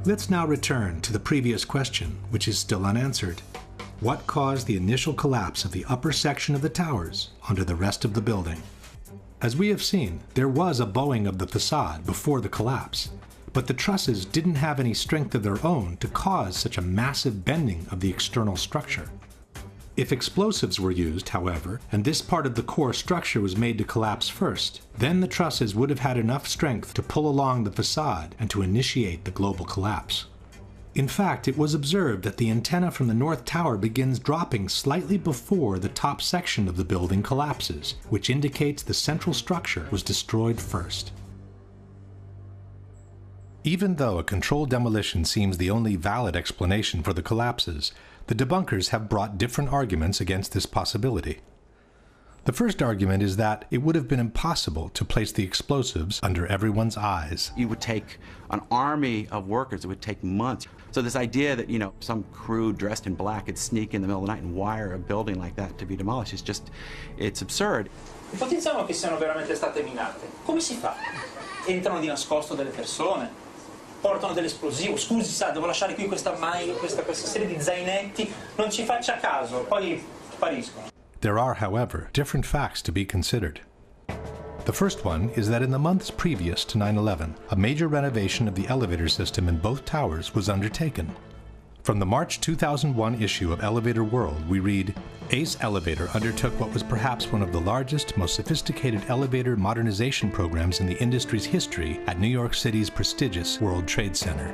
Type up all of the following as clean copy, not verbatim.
Let's now return to the previous question, which is still unanswered. What caused the initial collapse of the upper section of the towers onto the rest of the building? As we have seen, there was a bowing of the facade before the collapse, but the trusses didn't have any strength of their own to cause such a massive bending of the external structure. If explosives were used, however, and this part of the core structure was made to collapse first, then the trusses would have had enough strength to pull along the facade and to initiate the global collapse. In fact, it was observed that the antenna from the north tower begins dropping slightly before the top section of the building collapses, which indicates the central structure was destroyed first. Even though a controlled demolition seems the only valid explanation for the collapses, the debunkers have brought different arguments against this possibility. The first argument is that it would have been impossible to place the explosives under everyone's eyes. You would take an army of workers, it would take months. So this idea that, some crew dressed in black could sneak in the middle of the night and wire a building like that to be demolished is just, it's absurd. Ipotizziamo che siano veramente state minate. Come si fa? Entrano di nascosto delle persone, portano dell'esplosivo. Scusi, sa, devo lasciare qui questa serie di zainetti, non ci faccia caso, poi spariscono. There are, however, different facts to be considered. The first one is that in the months previous to 9/11, a major renovation of the elevator system in both towers was undertaken. From the March 2001 issue of Elevator World, we read, "Ace Elevator undertook what was perhaps one of the largest, most sophisticated elevator modernization programs in the industry's history at New York City's prestigious World Trade Center."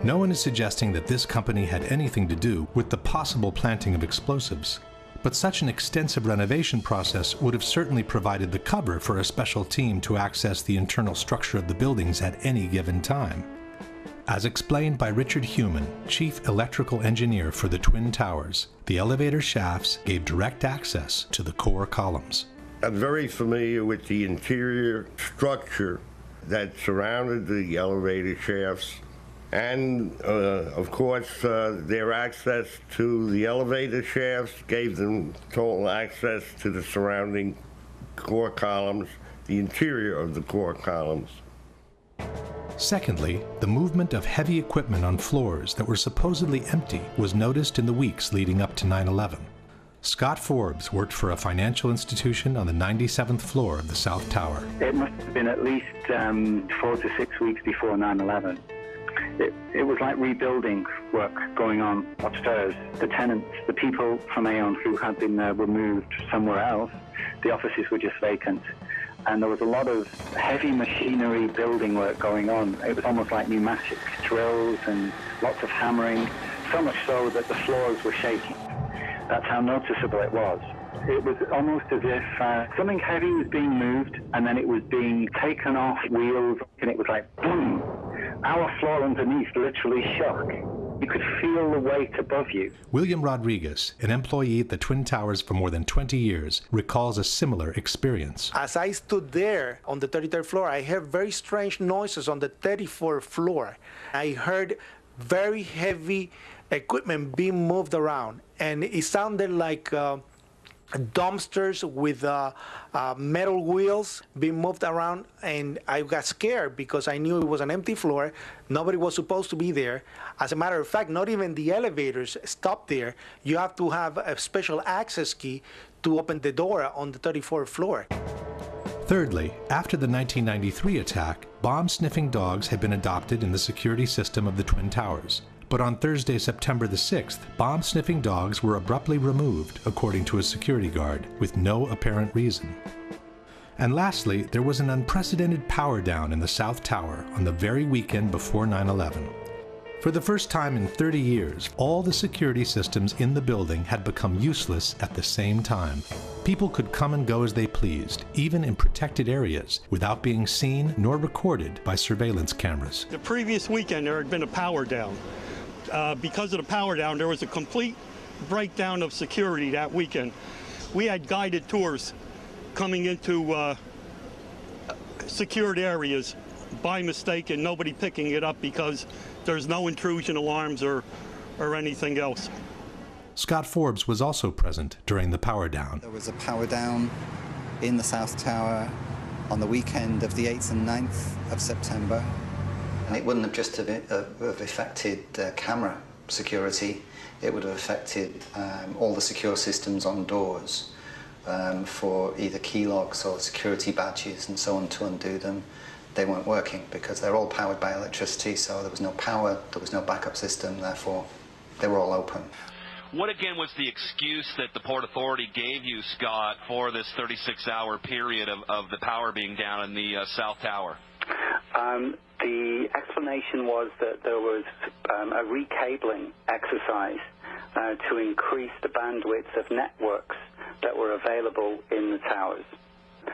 No one is suggesting that this company had anything to do with the possible planting of explosives. But such an extensive renovation process would have certainly provided the cover for a special team to access the internal structure of the buildings at any given time. As explained by Richard Heumann, Chief Electrical Engineer for the Twin Towers, the elevator shafts gave direct access to the core columns. I'm very familiar with the interior structure that surrounded the elevator shafts. And, of course, their access to the elevator shafts gave them total access to the surrounding core columns, the interior of the core columns. Secondly, the movement of heavy equipment on floors that were supposedly empty was noticed in the weeks leading up to 9/11. Scott Forbes worked for a financial institution on the 97th floor of the South Tower. It must have been at least 4 to 6 weeks before 9/11. It was like rebuilding work going on upstairs. The tenants, the people from Aon who had been were moved somewhere else. The offices were just vacant. And there was a lot of heavy machinery building work going on. It was almost like pneumatic drills and lots of hammering, so much so that the floors were shaking. That's how noticeable it was. It was almost as if something heavy was being moved and then it was being taken off wheels, and it was like boom. Our floor underneath literally shook. You could feel the weight above you. William Rodriguez, an employee at the Twin Towers for more than 20 years, recalls a similar experience. As I stood there on the 33rd floor, I heard very strange noises on the 34th floor. I heard very heavy equipment being moved around, and it sounded like dumpsters with metal wheels being moved around, and I got scared because I knew it was an empty floor. Nobody was supposed to be there. As a matter of fact, not even the elevators stopped there. You have to have a special access key to open the door on the 34th floor. Thirdly, after the 1993 attack, bomb-sniffing dogs had been adopted in the security system of the Twin Towers. But on Thursday, September the 6th, bomb-sniffing dogs were abruptly removed, according to a security guard, with no apparent reason. And lastly, there was an unprecedented power down in the South Tower on the very weekend before 9/11. For the first time in 30 years, all the security systems in the building had become useless at the same time. People could come and go as they pleased, even in protected areas, without being seen nor recorded by surveillance cameras. The previous weekend, there had been a power down. Because of the power down, there was a complete breakdown of security that weekend. We had guided tours coming into secured areas by mistake and nobody picking it up because there's no intrusion alarms or anything else. Scott Forbes was also present during the power down. There was a power down in the South Tower on the weekend of the 8th and 9th of September. And it wouldn't have just have affected camera security, it would have affected all the secure systems on doors for either key locks or security badges and so on. To undo them, they weren't working because they're all powered by electricity, so there was no power, there was no backup system, therefore they were all open. What again was the excuse that the Port Authority gave you, Scott, for this 36-hour period of the power being down in the South Tower? The explanation was that there was a recabling exercise to increase the bandwidth of networks that were available in the towers.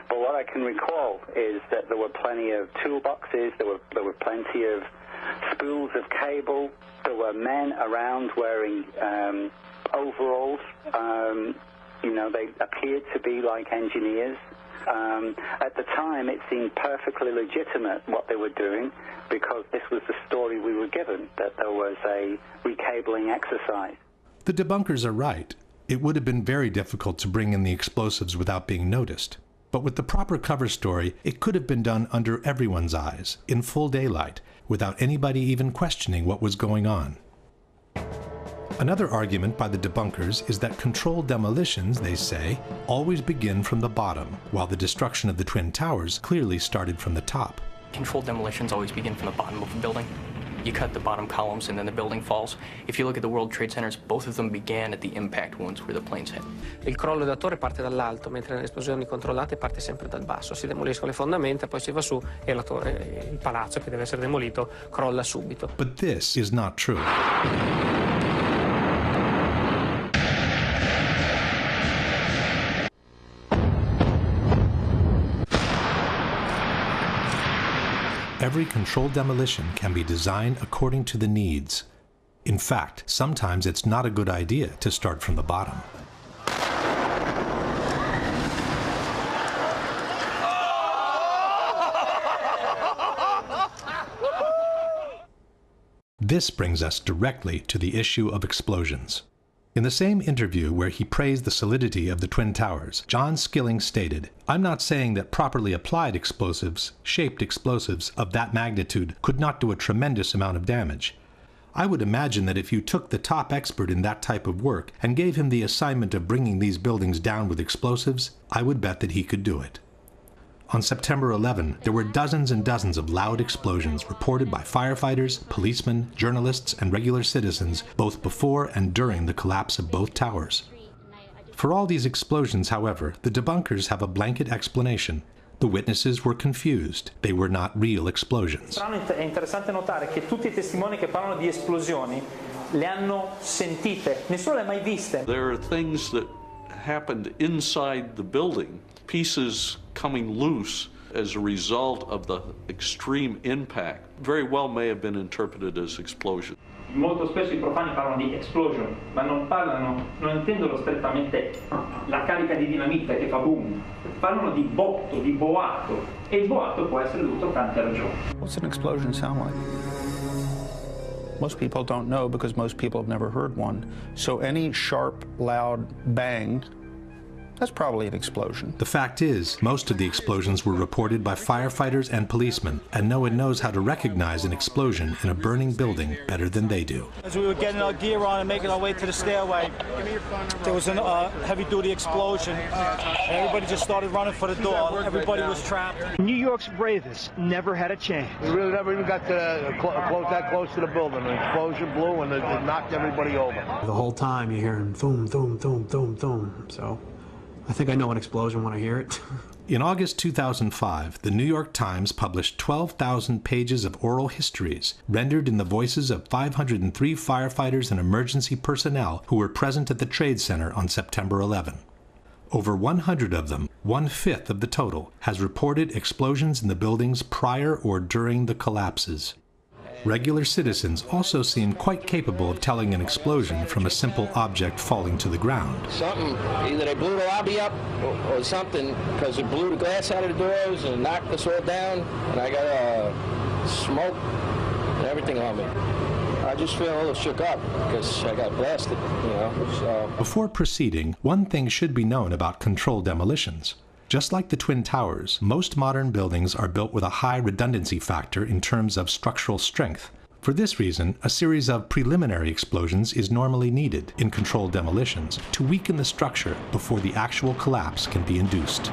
But what I can recall is that there were plenty of toolboxes, there were plenty of spools of cable, there were men around wearing overalls. You know, they appeared to be like engineers. At the time, it seemed perfectly legitimate what they were doing because this was the story we were given, that there was a recabling exercise. The debunkers are right. It would have been very difficult to bring in the explosives without being noticed. But with the proper cover story, it could have been done under everyone's eyes, in full daylight, without anybody even questioning what was going on. Another argument by the debunkers is that controlled demolitions, they say, always begin from the bottom, while the destruction of the Twin Towers clearly started from the top. Controlled demolitions always begin from the bottom of a building. You cut the bottom columns and then the building falls. If you look at the World Trade Centers, both of them began at the impact wounds where the planes hit. Il crollo della torre parte dall'alto, mentre nelle esplosioni controllate parte sempre dal basso. Si demoliscono le fondamenta, poi si va su e la torre, il palazzo che deve essere demolito, crolla subito. But this is not true. Every controlled demolition can be designed according to the needs. In fact, sometimes it's not a good idea to start from the bottom. This brings us directly to the issue of explosions. In the same interview where he praised the solidity of the Twin Towers, John Skilling stated, "I'm not saying that properly applied explosives, shaped explosives of that magnitude could not do a tremendous amount of damage. I would imagine that if you took the top expert in that type of work and gave him the assignment of bringing these buildings down with explosives, I would bet that he could do it." On September 11, there were dozens and dozens of loud explosions reported by firefighters, policemen, journalists, and regular citizens, both before and during the collapse of both towers. For all these explosions, however, the debunkers have a blanket explanation. The witnesses were confused. They were not real explosions. È interessante notare che tutti I testimoni che parlano di esplosioni le hanno sentite, nessuno le ha mai viste. There are things that happened inside the building, pieces coming loose as a result of the extreme impact, very well may have been interpreted as explosion. Molto spesso I profani parlano di explosion, ma non intendono strettamente la carica di dinamite che fa boom, parlano di botto, di boato, e il boato può essere dovuto a tante ragioni. What's an explosion sound like? Most people don't know because most people have never heard one. So any sharp, loud bang, that's probably an explosion. The fact is, most of the explosions were reported by firefighters and policemen, and no one knows how to recognize an explosion in a burning building better than they do. As we were getting our gear on and making our way to the stairway, there was a heavy-duty explosion. Everybody just started running for the door. Everybody was trapped. New York's bravest never had a chance. We really never even got to that close to the building. An explosion blew and it knocked everybody over. The whole time you're hearing boom, boom, boom, boom, boom. So I think I know an explosion when I hear it. In August 2005, the New York Times published 12,000 pages of oral histories, rendered in the voices of 503 firefighters and emergency personnel who were present at the Trade Center on September 11. Over 100 of them, 1/5 of the total, has reported explosions in the buildings prior or during the collapses. Regular citizens also seem quite capable of telling an explosion from a simple object falling to the ground. Something, either they blew the lobby up or something, because it blew the glass out of the doors and knocked us all down, and I got smoke and everything on me. I just feel a little shook up because I got blasted, you know. So. Before proceeding, one thing should be known about controlled demolitions. Just like the Twin Towers, most modern buildings are built with a high redundancy factor in terms of structural strength. For this reason, a series of preliminary explosions is normally needed in controlled demolitions to weaken the structure before the actual collapse can be induced.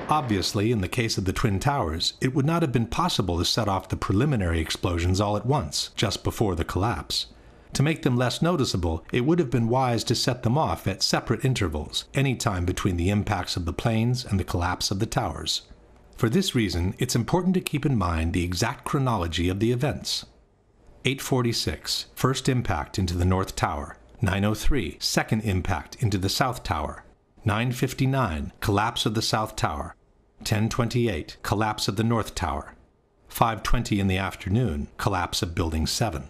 Obviously, in the case of the Twin Towers, it would not have been possible to set off the preliminary explosions all at once, just before the collapse. To make them less noticeable, it would have been wise to set them off at separate intervals, any time between the impacts of the planes and the collapse of the towers. For this reason, it's important to keep in mind the exact chronology of the events. 8:46, first impact into the North Tower. 9:03, second impact into the South Tower. 9:59, collapse of the South Tower. 10:28, collapse of the North Tower. 5:20 in the afternoon, collapse of Building 7.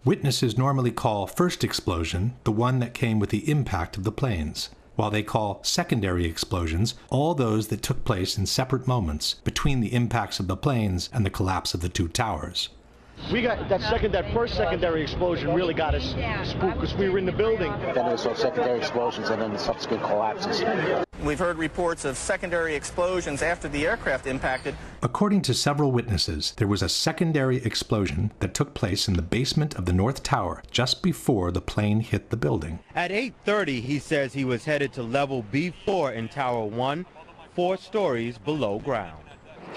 Witnesses normally call first explosion the one that came with the impact of the planes, while they call secondary explosions all those that took place in separate moments between the impacts of the planes and the collapse of the two towers. We got that first secondary explosion really got us spooked because we were in the building. Then we saw secondary explosions and then subsequent collapses. We've heard reports of secondary explosions after the aircraft impacted. According to several witnesses, there was a secondary explosion that took place in the basement of the North Tower just before the plane hit the building. At 8:30, he says he was headed to level B4 in Tower 1, 4 stories below ground.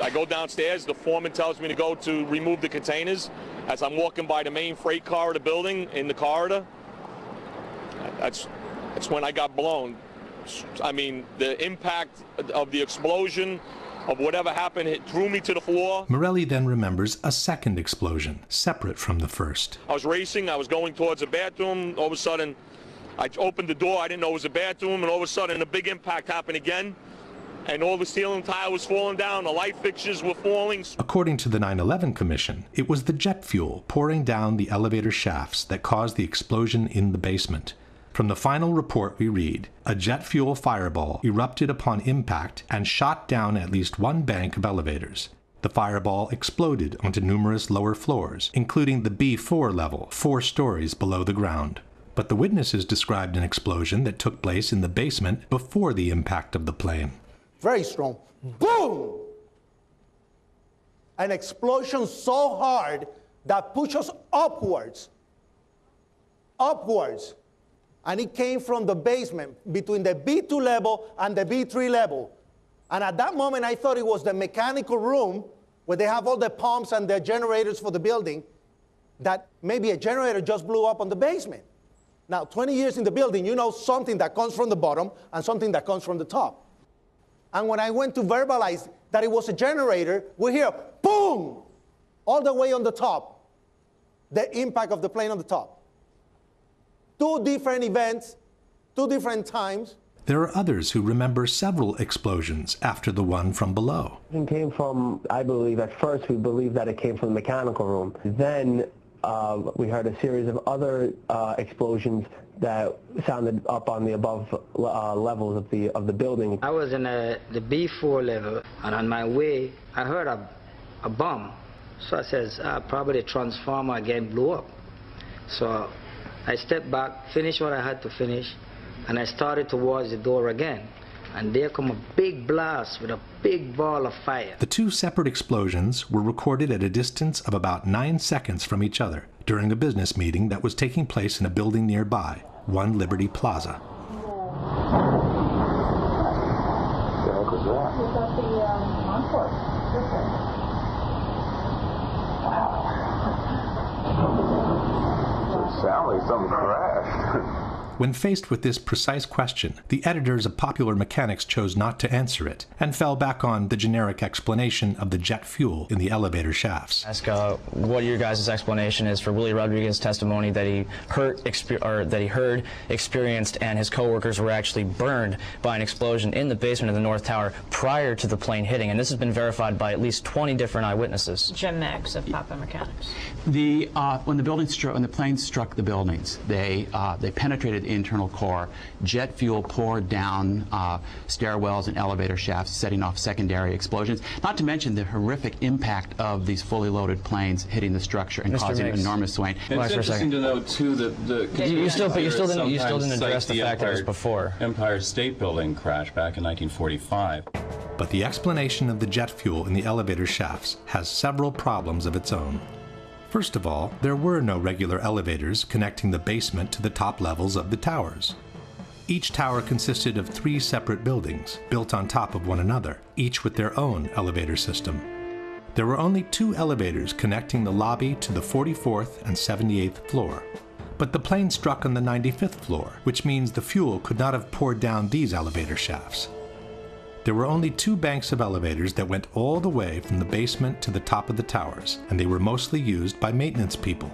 I go downstairs, the foreman tells me to go to remove the containers. As I'm walking by the main freight car of the building, in the corridor, that's when I got blown. I mean, the impact of the explosion, of whatever happened, it threw me to the floor. Morelli then remembers a second explosion, separate from the first. I was racing, I was going towards the bathroom. All of a sudden, I opened the door, I didn't know it was a bathroom, and all of a sudden, a big impact happened again. And all the ceiling tile was falling down, the light fixtures were falling. According to the 9/11 Commission, it was the jet fuel pouring down the elevator shafts that caused the explosion in the basement. From the final report we read, a jet fuel fireball erupted upon impact and shot down at least one bank of elevators. The fireball exploded onto numerous lower floors, including the B4 level, 4 stories below the ground. But the witnesses described an explosion that took place in the basement before the impact of the plane. Very strong. Boom! An explosion so hard that pushed us upwards. Upwards. And it came from the basement between the B2 level and the B3 level. And at that moment, I thought it was the mechanical room where they have all the pumps and the generators for the building, that maybe a generator just blew up on the basement. Now, 20 years in the building, you know something that comes from the bottom and something that comes from the top. And when I went to verbalize that it was a generator, we hear, boom, all the way on the top, the impact of the plane on the top. 2 different events, 2 different times. There are others who remember several explosions after the one from below. It came from, I believe, at first we believed that it came from the mechanical room. Then we heard a series of other explosions that sounded up on the above levels of the building. I was in the B4 level, and on my way, I heard a bomb. So I says, probably the transformer again blew up. So I stepped back, finished what I had to finish, and I started towards the door again. And there come a big blast with a big ball of fire. The 2 separate explosions were recorded at a distance of about 9 seconds from each other during a business meeting that was taking place in a building nearby, 1 Liberty Plaza. Sound like something crashed. When faced with this precise question, the editors of Popular Mechanics chose not to answer it, and fell back on the generic explanation of the jet fuel in the elevator shafts. Ask what your guys' explanation is for Willie Rodriguez's testimony that he heard, experienced, and his coworkers were actually burned by an explosion in the basement of the North Tower prior to the plane hitting, and this has been verified by at least 20 different eyewitnesses. Jim Meggs of Popular Mechanics. When the plane struck the buildings, they penetrated the internal core. Jet fuel poured down stairwells and elevator shafts, setting off secondary explosions. Not to mention the horrific impact of these fully loaded planes hitting the structure and causing enormous swaying. It's interesting to note too that you still didn't address the fact that it was before Empire State Building crash back in 1945. But the explanation of the jet fuel in the elevator shafts has several problems of its own. First of all, there were no regular elevators connecting the basement to the top levels of the towers. Each tower consisted of 3 separate buildings, built on top of one another, each with their own elevator system. There were only 2 elevators connecting the lobby to the 44th and 78th floor. But the plane struck on the 95th floor, which means the fuel could not have poured down these elevator shafts. There were only 2 banks of elevators that went all the way from the basement to the top of the towers, and they were mostly used by maintenance people.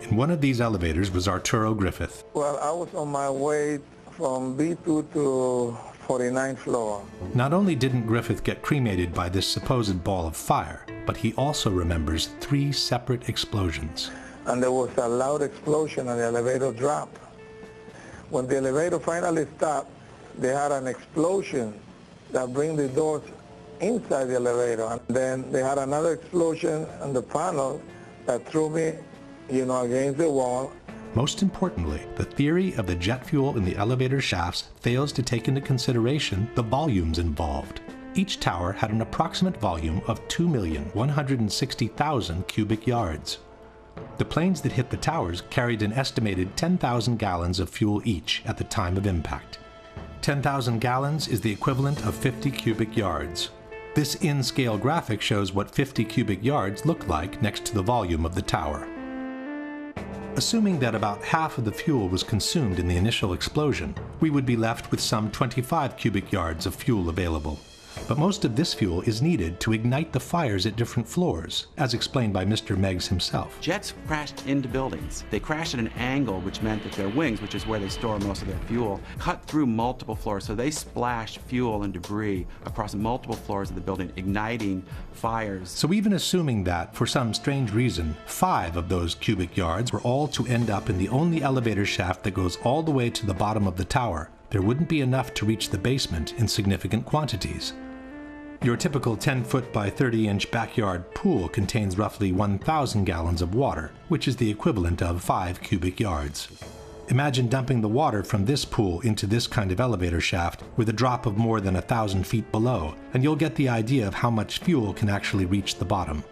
In one of these elevators was Arturo Griffith. Well, I was on my way from B2 to 49th floor. Not only didn't Griffith get cremated by this supposed ball of fire, but he also remembers 3 separate explosions. And there was a loud explosion and the elevator dropped. When the elevator finally stopped, they had an explosion that bring the doors inside the elevator. And then they had another explosion on the panel that threw me, against the wall. Most importantly, the theory of the jet fuel in the elevator shafts fails to take into consideration the volumes involved. Each tower had an approximate volume of 2,160,000 cubic yards. The planes that hit the towers carried an estimated 10,000 gallons of fuel each at the time of impact. 10,000 gallons is the equivalent of 50 cubic yards. This in-scale graphic shows what 50 cubic yards look like next to the volume of the tower. Assuming that about half of the fuel was consumed in the initial explosion, we would be left with some 25 cubic yards of fuel available. But most of this fuel is needed to ignite the fires at different floors, as explained by Mr. Meggs himself. Jets crashed into buildings. They crashed at an angle, which meant that their wings, which is where they store most of their fuel, cut through multiple floors. So they splashed fuel and debris across multiple floors of the building, igniting fires. So even assuming that, for some strange reason, 5 of those cubic yards were all to end up in the only elevator shaft that goes all the way to the bottom of the tower, there wouldn't be enough to reach the basement in significant quantities. Your typical 10-foot by 30-inch backyard pool contains roughly 1,000 gallons of water, which is the equivalent of 5 cubic yards. Imagine dumping the water from this pool into this kind of elevator shaft with a drop of more than 1,000 feet below, and you'll get the idea of how much fuel can actually reach the bottom.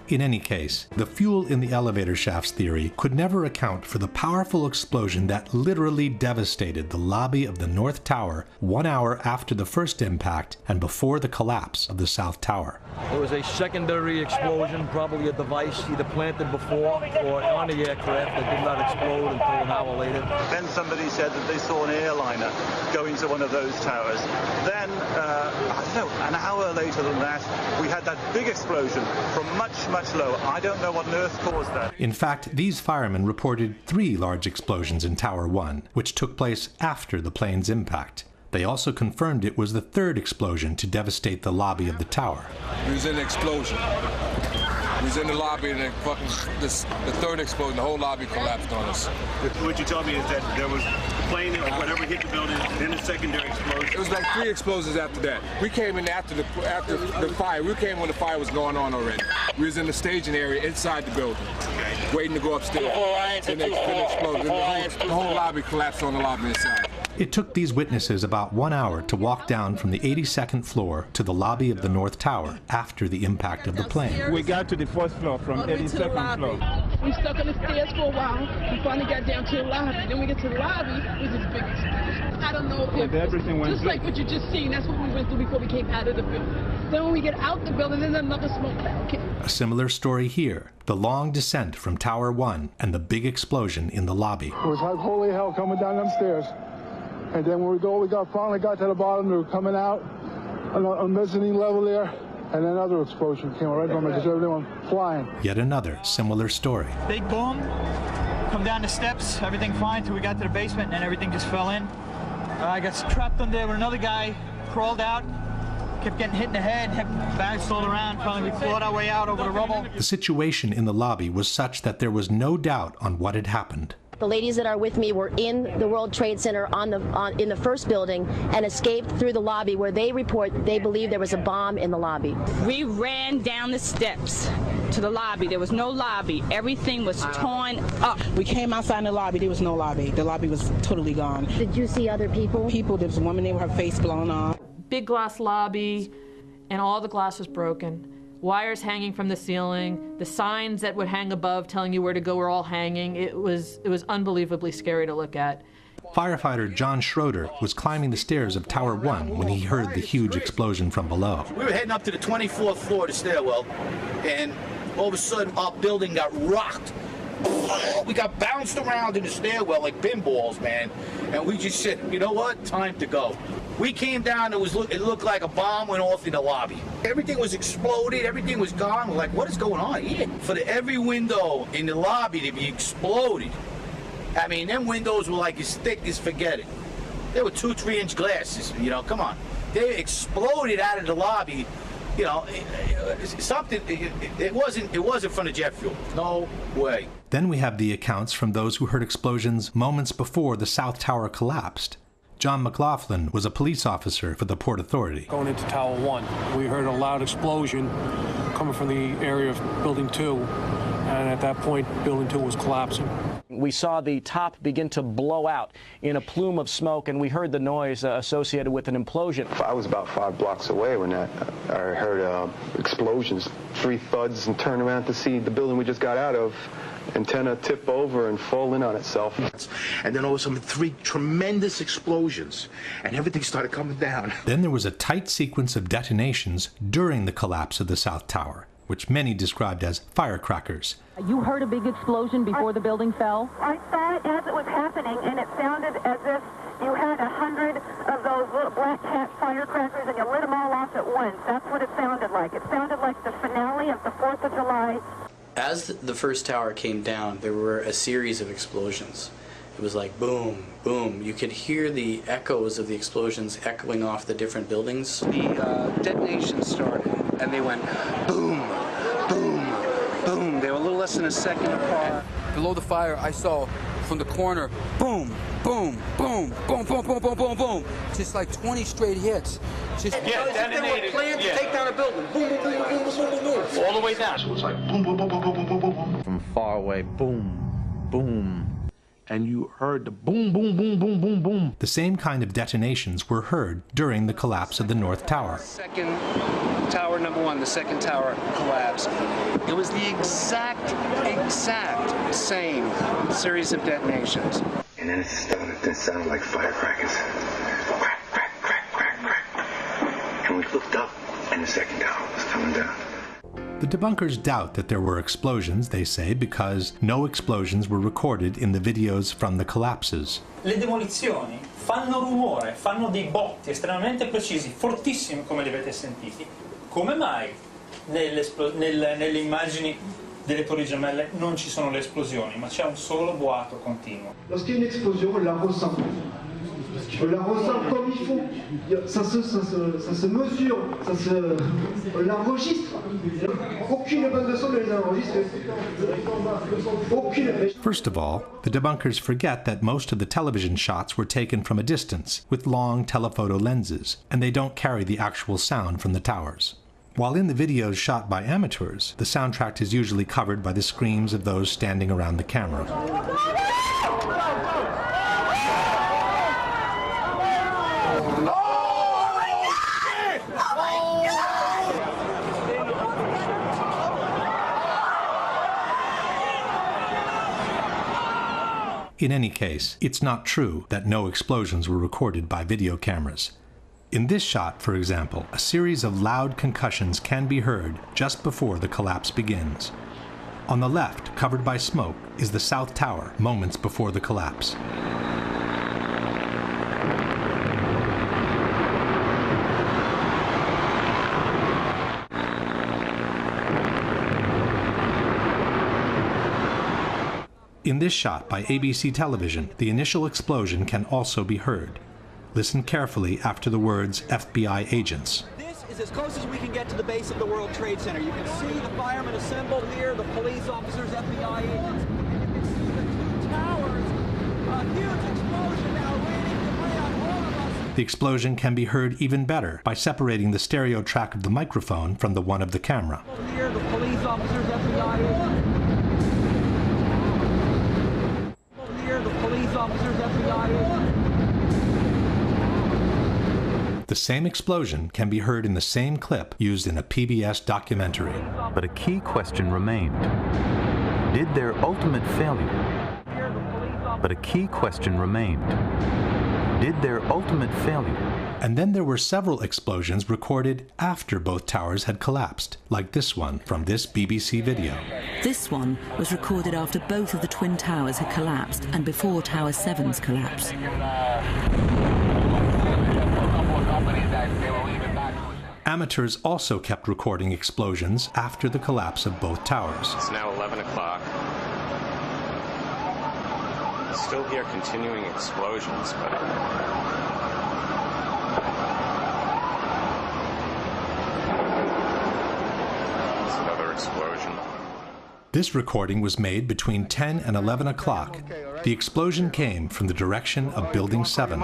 In any case, the fuel in the elevator shafts theory could never account for the powerful explosion that literally devastated the lobby of the North Tower 1 hour after the first impact and before the collapse of the South Tower. There was a secondary explosion, probably a device either planted before or on the aircraft that did not explode until an hour later. Then somebody said that they saw an airliner go into one of those towers. Then, I don't know, an hour later than that, we had that big explosion from much lower. I don't know what on earth caused that. In fact, these firemen reported 3 large explosions in Tower 1, which took place after the plane's impact. They also confirmed it was the 3rd explosion to devastate the lobby of the tower. We was in the explosion. We was in the lobby and the 3rd explosion, the whole lobby collapsed on us. What you told me is that there was a plane or whatever hit the building, then a secondary explosion. It was like 3 explosions after that. We came in after the fire. We came when the fire was going on already. We was in the staging area inside the building, waiting to go upstairs. Then they exploded. The whole lobby collapsed on the lobby inside. It took these witnesses about 1 hour to walk down from the 82nd floor to the lobby of the North Tower after the impact of the plane. We got to the 4th floor from 82nd floor. We stuck on the stairs for a while. We finally got down to the lobby. Then we get to the lobby, it was this big explosion. I don't know if everything went just like what you just seen, that's what we went through before we came out of the building. Then when we get out the building, there's another smoke cloud came. A similar story here, the long descent from Tower 1 and the big explosion in the lobby. It was like holy hell coming down them stairs. And then when we finally got to the bottom, we were coming out on the mezzanine level there, and another explosion came right from it, just everyone flying. Yet another similar story. Big boom, come down the steps, everything fine till we got to the basement, and then everything just fell in. I got trapped on there with another guy, crawled out, kept getting hit in the head, bounced all around, finally we clawed our way out over the rubble. The situation in the lobby was such that there was no doubt on what had happened. The ladies that are with me were in the World Trade Center in the first building and escaped through the lobby where they report they believe there was a bomb in the lobby. We ran down the steps to the lobby. There was no lobby. Everything was torn up. We came outside in the lobby. There was no lobby. The lobby was totally gone. Did you see other people? People. There was a woman there with her face blown off. Big glass lobby, and all the glass was broken. Wires hanging from the ceiling, the signs that would hang above telling you where to go were all hanging. It was unbelievably scary to look at. Firefighter John Schroeder was climbing the stairs of Tower 1 when he heard the huge explosion from below. We were heading up to the 24th floor of the stairwell, and all of a sudden our building got rocked. We got bounced around in the stairwell like pinballs, man. And we just said, you know what? Time to go. We came down, it looked like a bomb went off in the lobby. Everything was exploded, everything was gone. We're like, what is going on here? For every window in the lobby to be exploded. I mean, them windows were like as thick as forget it. They were 2-3 inch glasses, you know, come on. They exploded out of the lobby. You know, it wasn't from the jet fuel. No way. Then we have the accounts from those who heard explosions moments before the South Tower collapsed. John McLaughlin was a police officer for the Port Authority. Going into Tower 1, we heard a loud explosion coming from the area of Building 2, and at that point, Building 2 was collapsing. We saw the top begin to blow out in a plume of smoke, and we heard the noise associated with an implosion. I was about 5 blocks away when I heard explosions, 3 thuds, and turned around to see the building we just got out of. Antenna tip over and fall in on itself. And then all of a sudden 3 tremendous explosions and everything started coming down. Then there was a tight sequence of detonations during the collapse of the South Tower, which many described as firecrackers. You heard a big explosion before the building fell? I saw it as it was happening, and it sounded as if you had 100 of those little black cat firecrackers and you lit them all off at once. That's what it sounded like. It sounded like the finale of the 4th of July. As the first tower came down, there were a series of explosions. It was like boom, boom. You could hear the echoes of the explosions echoing off the different buildings. The detonations started, and they went boom, boom, boom. They were a little less than a second apart. Below the fire, I saw from the corner, boom, boom, boom, boom, boom, boom, boom, boom, boom. Just like 20 straight hits. Just detonated. They were planned to take down a building. Boom, boom, boom, boom, boom, boom, boom, boom. All the way down. So it was like boom, boom, boom, boom, boom, boom, boom, boom. From far away, boom, boom. And you heard the boom, boom, boom, boom, boom, boom. The same kind of detonations were heard during the collapse of the North Tower. Second tower, number 1, the second tower collapsed. It was the exact same series of detonations. And then it started to sound like firecrackers. Crack, crack, crack, crack, crack. And we looked up, and the second tower was coming down. The debunkers doubt that there were explosions, they say, because no explosions were recorded in the videos from the collapses. Le demolizioni fanno rumore, fanno dei botti estremamente precisi, fortissimi come li avete sentiti. Come mai nelle immagini delle torri gemelle non ci sono le esplosioni, ma c'è un solo boato continuo? Lorsqu'il y a une explosion, on la ressent. On la ressent comme il faut. Ça se mesure, on l'enregistre. Aucune bande de son ne les enregistre. Aucune. First of all, the debunkers forget that most of the television shots were taken from a distance with long telephoto lenses, and they don't carry the actual sound from the towers. While in the videos shot by amateurs, the soundtrack is usually covered by the screams of those standing around the camera. In any case, it's not true that no explosions were recorded by video cameras. In this shot, for example, a series of loud concussions can be heard just before the collapse begins. On the left, covered by smoke, is the South Tower, moments before the collapse. In this shot by ABC television, the initial explosion can also be heard. Listen carefully after the words FBI agents. This is as close as we can get to the base of the World Trade Center. You can see the firemen assembled here, the police officers, FBI agents. And you can see the two towers. A huge explosion now raining debris on all of us. The explosion can be heard even better by separating the stereo track of the microphone from the one of the camera. Here, the police officers, FBI agents. The police officers, FBI agents. The same explosion can be heard in the same clip used in a PBS documentary. But a key question remained. Did their ultimate failure? But a key question remained. Did their ultimate failure? And then there were several explosions recorded after both towers had collapsed, like this one from this BBC video. This one was recorded after both of the twin towers had collapsed and before Tower 7's collapse. Amateurs also kept recording explosions after the collapse of both towers. It's now 11 o'clock. Still hear continuing explosions, but... explosion. This recording was made between 10 and 11 o'clock. The explosion came from the direction of Building 7.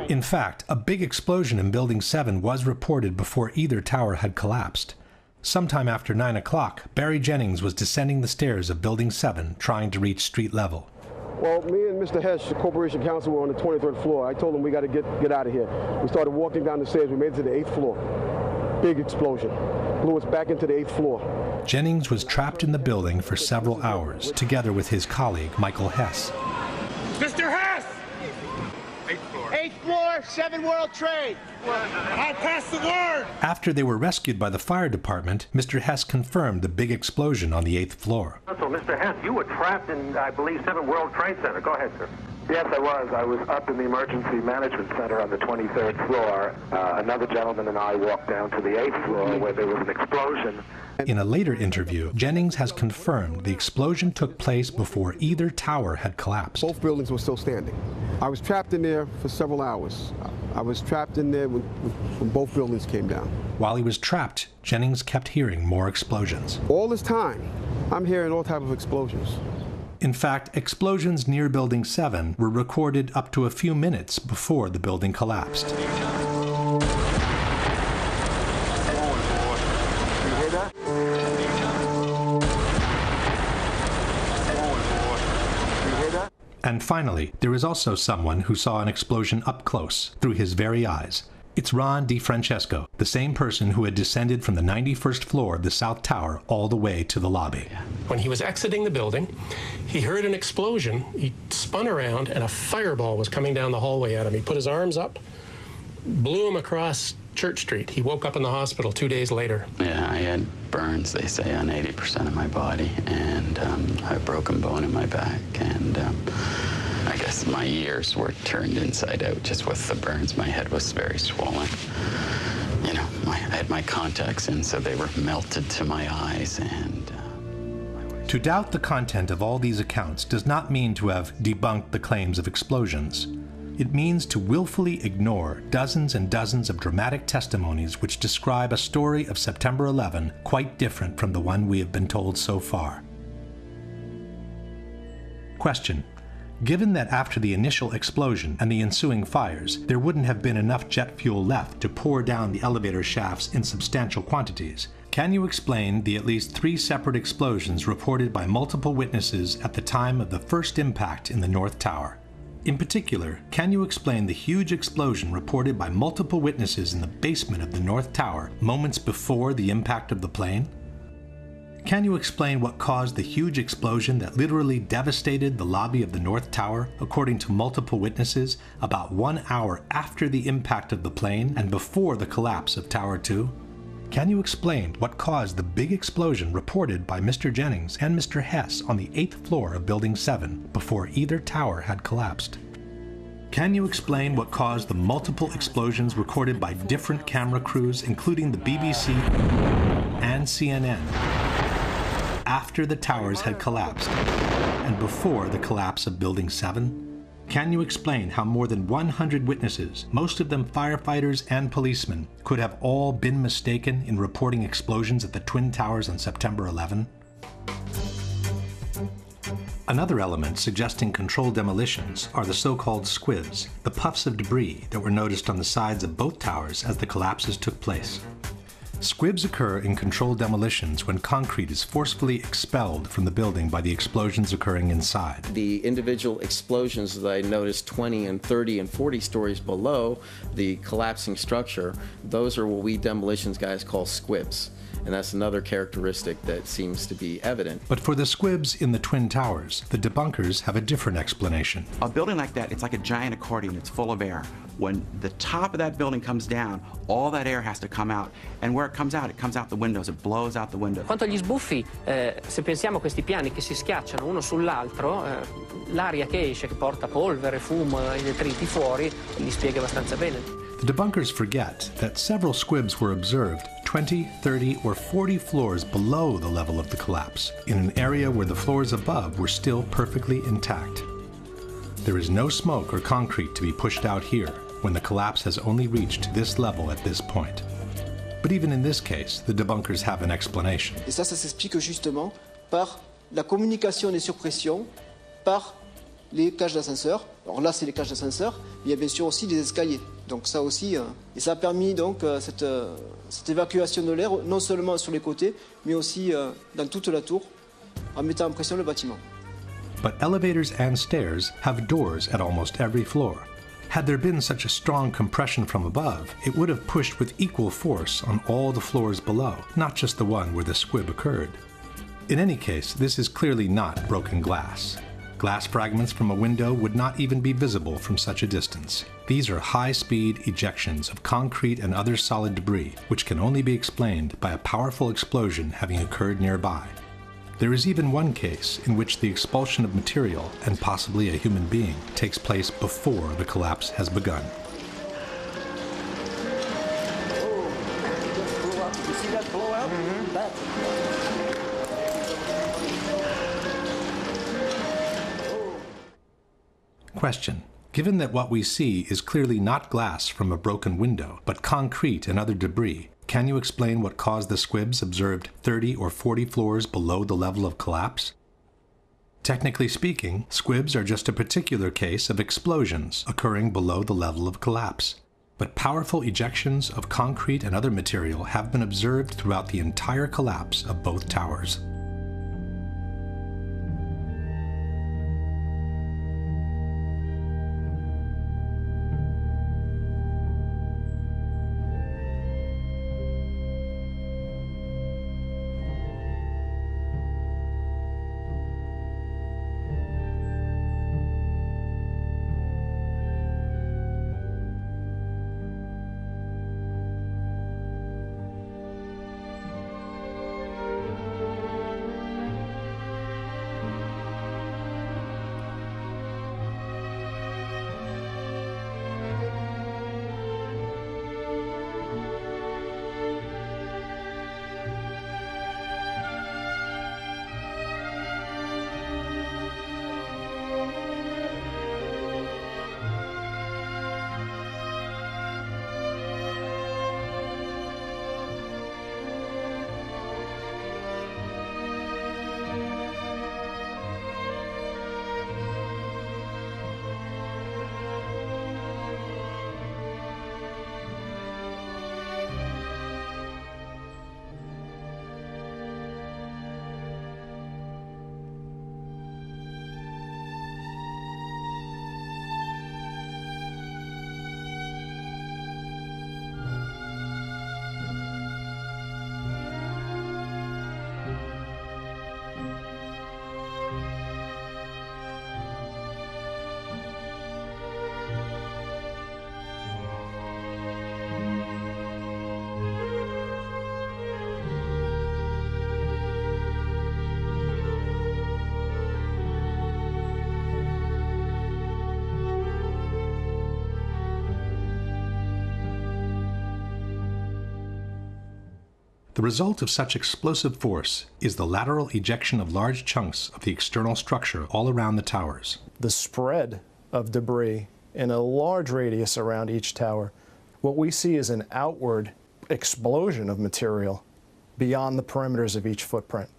In fact, a big explosion in Building 7 was reported before either tower had collapsed. Sometime after 9 o'clock, Barry Jennings was descending the stairs of Building 7, trying to reach street level. Well, me and Mr. Hesh, the Corporation Counsel, were on the 23rd floor. I told him we got to get out of here. We started walking down the stairs. We made it to the 8th floor. Big explosion. Blew us back into the 8th floor. Jennings was trapped in the building for several hours, together with his colleague, Michael Hess. Mr. Hess! 8th floor, 7 World Trade. I passed the word! After they were rescued by the fire department, Mr. Hess confirmed the big explosion on the 8th floor. So, Mr. Hess, you were trapped in, I believe, 7 World Trade Center. Go ahead, sir. Yes, I was. I was up in the Emergency Management Center on the 23rd floor. Another gentleman and I walked down to the 8th floor where there was an explosion. In a later interview, Jennings has confirmed the explosion took place before either tower had collapsed. Both buildings were still standing. I was trapped in there for several hours. I was trapped in there when both buildings came down. While he was trapped, Jennings kept hearing more explosions. All this time, I'm hearing all types of explosions. In fact, explosions near Building 7 were recorded up to a few minutes before the building collapsed. And finally, there is also someone who saw an explosion up close, through his very eyes. It's Ron DiFrancesco, the same person who had descended from the 91st floor of the South Tower all the way to the lobby. When he was exiting the building, he heard an explosion. He spun around, and a fireball was coming down the hallway at him. He put his arms up, blew him across Church Street. He woke up in the hospital 2 days later. Yeah, I had burns, they say, on 80% of my body, and I had a broken bone in my back, and I guess my ears were turned inside out just with the burns. My head was very swollen. You know, I had my contacts in, so they were melted to my eyes, and... To doubt the content of all these accounts does not mean to have debunked the claims of explosions. It means to willfully ignore dozens and dozens of dramatic testimonies which describe a story of September 11 quite different from the one we have been told so far. Question: given that after the initial explosion and the ensuing fires, there wouldn't have been enough jet fuel left to pour down the elevator shafts in substantial quantities, can you explain the at least 3 separate explosions reported by multiple witnesses at the time of the first impact in the North Tower? In particular, can you explain the huge explosion reported by multiple witnesses in the basement of the North Tower moments before the impact of the plane? Can you explain what caused the huge explosion that literally devastated the lobby of the North Tower, according to multiple witnesses, about 1 hour after the impact of the plane and before the collapse of Tower 2? Can you explain what caused the big explosion reported by Mr. Jennings and Mr. Hess on the 8th floor of Building 7 before either tower had collapsed? Can you explain what caused the multiple explosions recorded by different camera crews, including the BBC and CNN, after the towers had collapsed and before the collapse of Building 7? Can you explain how more than 100 witnesses, most of them firefighters and policemen, could have all been mistaken in reporting explosions at the Twin Towers on September 11? Another element suggesting controlled demolitions are the so-called squibs, the puffs of debris that were noticed on the sides of both towers as the collapses took place. Squibs occur in controlled demolitions when concrete is forcefully expelled from the building by the explosions occurring inside. The individual explosions that I noticed 20 and 30 and 40 stories below the collapsing structure, those are what we demolitions guys call squibs. And that's another characteristic that seems to be evident. But for the squibs in the Twin Towers, the debunkers have a different explanation. A building like that, it's like a giant accordion. It's full of air. When the top of that building comes down, all that air has to come out. And where it comes out the windows. It blows out the window. Quanto agli sbuffi, se pensiamo a questi piani che si schiacciano uno sull'altro, l'aria che esce, che porta polvere, fumo e detriti fuori, li spiega abbastanza bene. The debunkers forget that several squibs were observed 20, 30, or 40 floors below the level of the collapse, in an area where the floors above were still perfectly intact. There is no smoke or concrete to be pushed out here when the collapse has only reached this level at this point. But even in this case, the debunkers have an explanation. Et ça s'explique justement par la communication des surpressions par les cages d'ascenseur. Alors là, c'est les cages d'ascenseur, mais il y a bien sûr aussi des escaliers. Donc ça aussi, et ça a permis donc cette évacuation de l'air, non seulement sur les côtés, mais aussi dans toute la tour, en mettant en pression le bâtiment. But elevators and stairs have doors at almost every floor. Had there been such a strong compression from above, it would have pushed with equal force on all the floors below, not just the one where the squib occurred. In any case, this is clearly not broken glass. Glass fragments from a window would not even be visible from such a distance. These are high-speed ejections of concrete and other solid debris, which can only be explained by a powerful explosion having occurred nearby. There is even one case in which the expulsion of material, and possibly a human being, takes place before the collapse has begun. You see that blowout? That. Question. Given that what we see is clearly not glass from a broken window, but concrete and other debris, can you explain what caused the squibs observed 30 or 40 floors below the level of collapse? Technically speaking, squibs are just a particular case of explosions occurring below the level of collapse. But powerful ejections of concrete and other material have been observed throughout the entire collapse of both towers. The result of such explosive force is the lateral ejection of large chunks of the external structure all around the towers. The spread of debris in a large radius around each tower, what we see is an outward explosion of material beyond the perimeters of each footprint.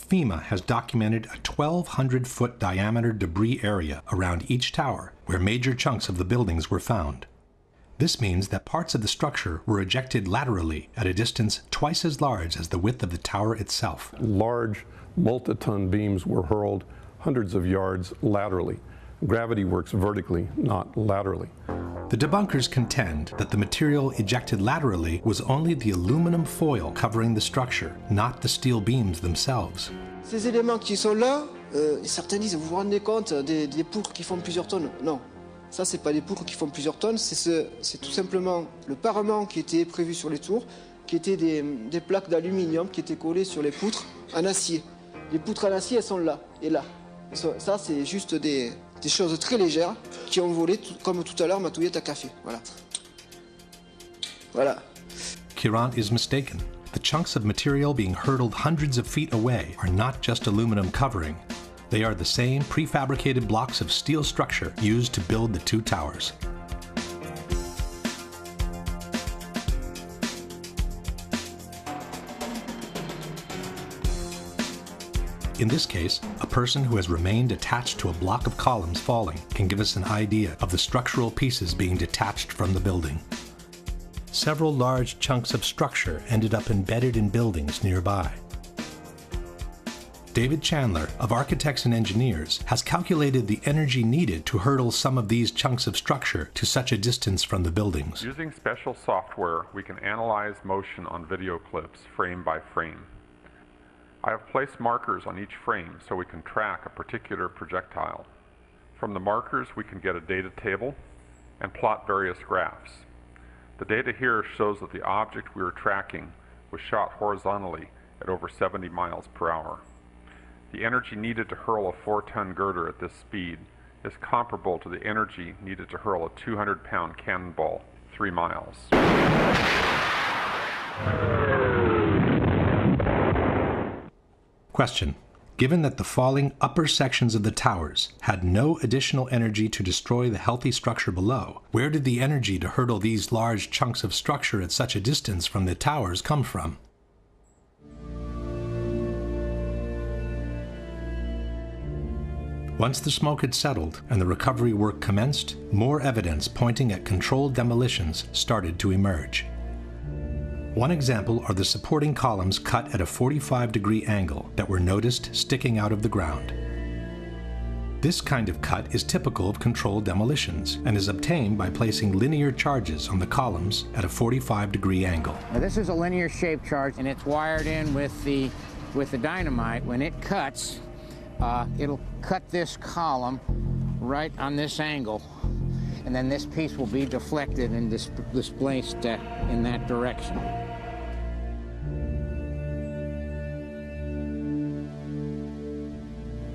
FEMA has documented a 1,200-foot diameter debris area around each tower where major chunks of the buildings were found. This means that parts of the structure were ejected laterally at a distance twice as large as the width of the tower itself. Large multi-ton beams were hurled hundreds of yards laterally. Gravity works vertically, not laterally. The debunkers contend that the material ejected laterally was only the aluminum foil covering the structure, not the steel beams themselves. Ces éléments qui sont là, certains disent, vous vous rendez compte des poutres qui font plusieurs tonnes? Non, ça c'est pas des poutres qui font plusieurs tonnes, c'est tout simplement le parement qui était prévu sur les tours, qui étaient des plaques d'aluminium qui étaient collées sur les poutres en acier. Les poutres en acier, elles sont là et là. Ça c'est juste des choses très légères qui ont volé, comme tout à l'heure ma touillette à café. Voilà. Voilà. Kirant is mistaken. The chunks of material being hurled hundreds of feet away are not just aluminum covering. They are the same prefabricated blocks of steel structure used to build the two towers. In this case, a person who has remained attached to a block of columns falling can give us an idea of the structural pieces being detached from the building. Several large chunks of structure ended up embedded in buildings nearby. David Chandler of Architects and Engineers has calculated the energy needed to hurtle some of these chunks of structure to such a distance from the buildings. Using special software, we can analyze motion on video clips frame by frame. I have placed markers on each frame so we can track a particular projectile. From the markers, we can get a data table and plot various graphs. The data here shows that the object we were tracking was shot horizontally at over 70 miles per hour. The energy needed to hurl a 4-ton girder at this speed is comparable to the energy needed to hurl a 200-pound cannonball 3 miles. Question. Given that the falling upper sections of the towers had no additional energy to destroy the healthy structure below, where did the energy to hurtle these large chunks of structure at such a distance from the towers come from? Once the smoke had settled and the recovery work commenced, more evidence pointing at controlled demolitions started to emerge. One example are the supporting columns cut at a 45-degree angle that were noticed sticking out of the ground. This kind of cut is typical of controlled demolitions and is obtained by placing linear charges on the columns at a 45-degree angle. Now this is a linear shaped charge and it's wired in with the dynamite. When it cuts, it'll cut this column right on this angle, and then this piece will be deflected and displaced in that direction.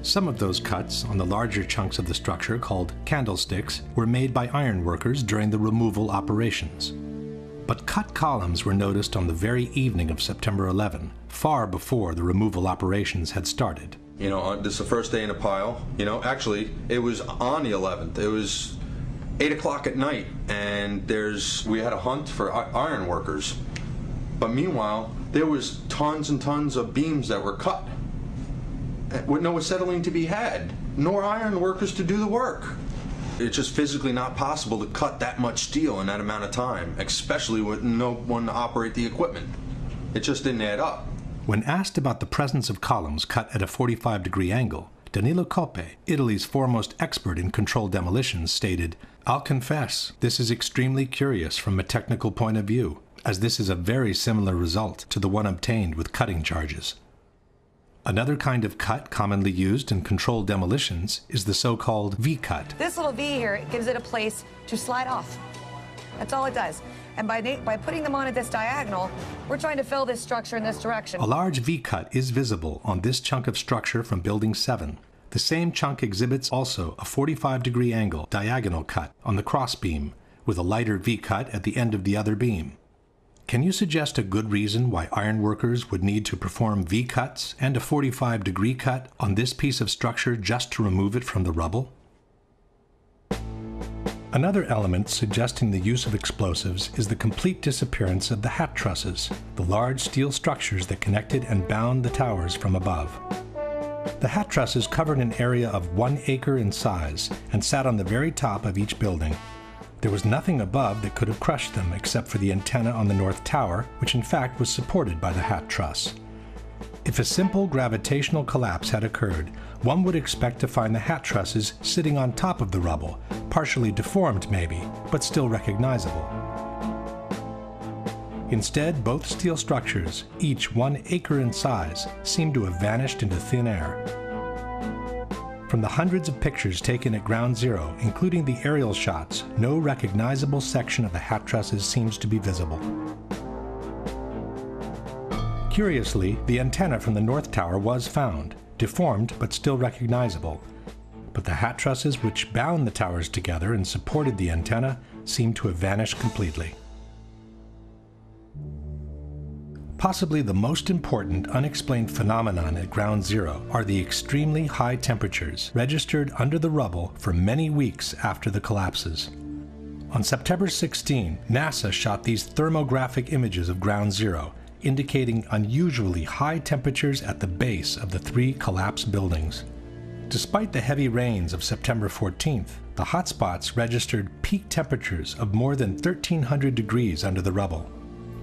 Some of those cuts on the larger chunks of the structure, called candlesticks, were made by iron workers during the removal operations. But cut columns were noticed on the very evening of September 11, far before the removal operations had started. You know, this is the first day in a pile. You know, actually, it was on the 11th. It was 8 o'clock at night, and we had a hunt for iron workers. But meanwhile, there was tons and tons of beams that were cut with no acetylene to be had, nor iron workers to do the work. It's just physically not possible to cut that much steel in that amount of time, especially with no one to operate the equipment. It just didn't add up. When asked about the presence of columns cut at a 45-degree angle, Danilo Coppe, Italy's foremost expert in controlled demolitions, stated, "I'll confess, this is extremely curious from a technical point of view, as this is a very similar result to the one obtained with cutting charges." Another kind of cut commonly used in controlled demolitions is the so-called V-cut. This little V here, it gives it a place to slide off. That's all it does. And by putting them on at this diagonal, we're trying to fill this structure in this direction. A large V-cut is visible on this chunk of structure from Building 7. The same chunk exhibits also a 45-degree angle diagonal cut on the cross beam, with a lighter V-cut at the end of the other beam. Can you suggest a good reason why ironworkers would need to perform V-cuts and a 45-degree cut on this piece of structure just to remove it from the rubble? Another element suggesting the use of explosives is the complete disappearance of the hat trusses, the large steel structures that connected and bound the towers from above. The hat trusses covered an area of 1 acre in size and sat on the very top of each building. There was nothing above that could have crushed them except for the antenna on the north tower, which in fact was supported by the hat truss. If a simple gravitational collapse had occurred, one would expect to find the hat trusses sitting on top of the rubble, partially deformed maybe, but still recognizable. Instead, both steel structures, each 1 acre in size, seem to have vanished into thin air. From the hundreds of pictures taken at Ground Zero, including the aerial shots, no recognizable section of the hat trusses seems to be visible. Curiously, the antenna from the north tower was found, deformed but still recognizable. But the hat trusses which bound the towers together and supported the antenna seem to have vanished completely. Possibly the most important unexplained phenomenon at Ground Zero are the extremely high temperatures registered under the rubble for many weeks after the collapses. On September 16, NASA shot these thermographic images of Ground Zero, indicating unusually high temperatures at the base of the 3 collapsed buildings. Despite the heavy rains of September 14th, the hotspots registered peak temperatures of more than 1,300 degrees under the rubble.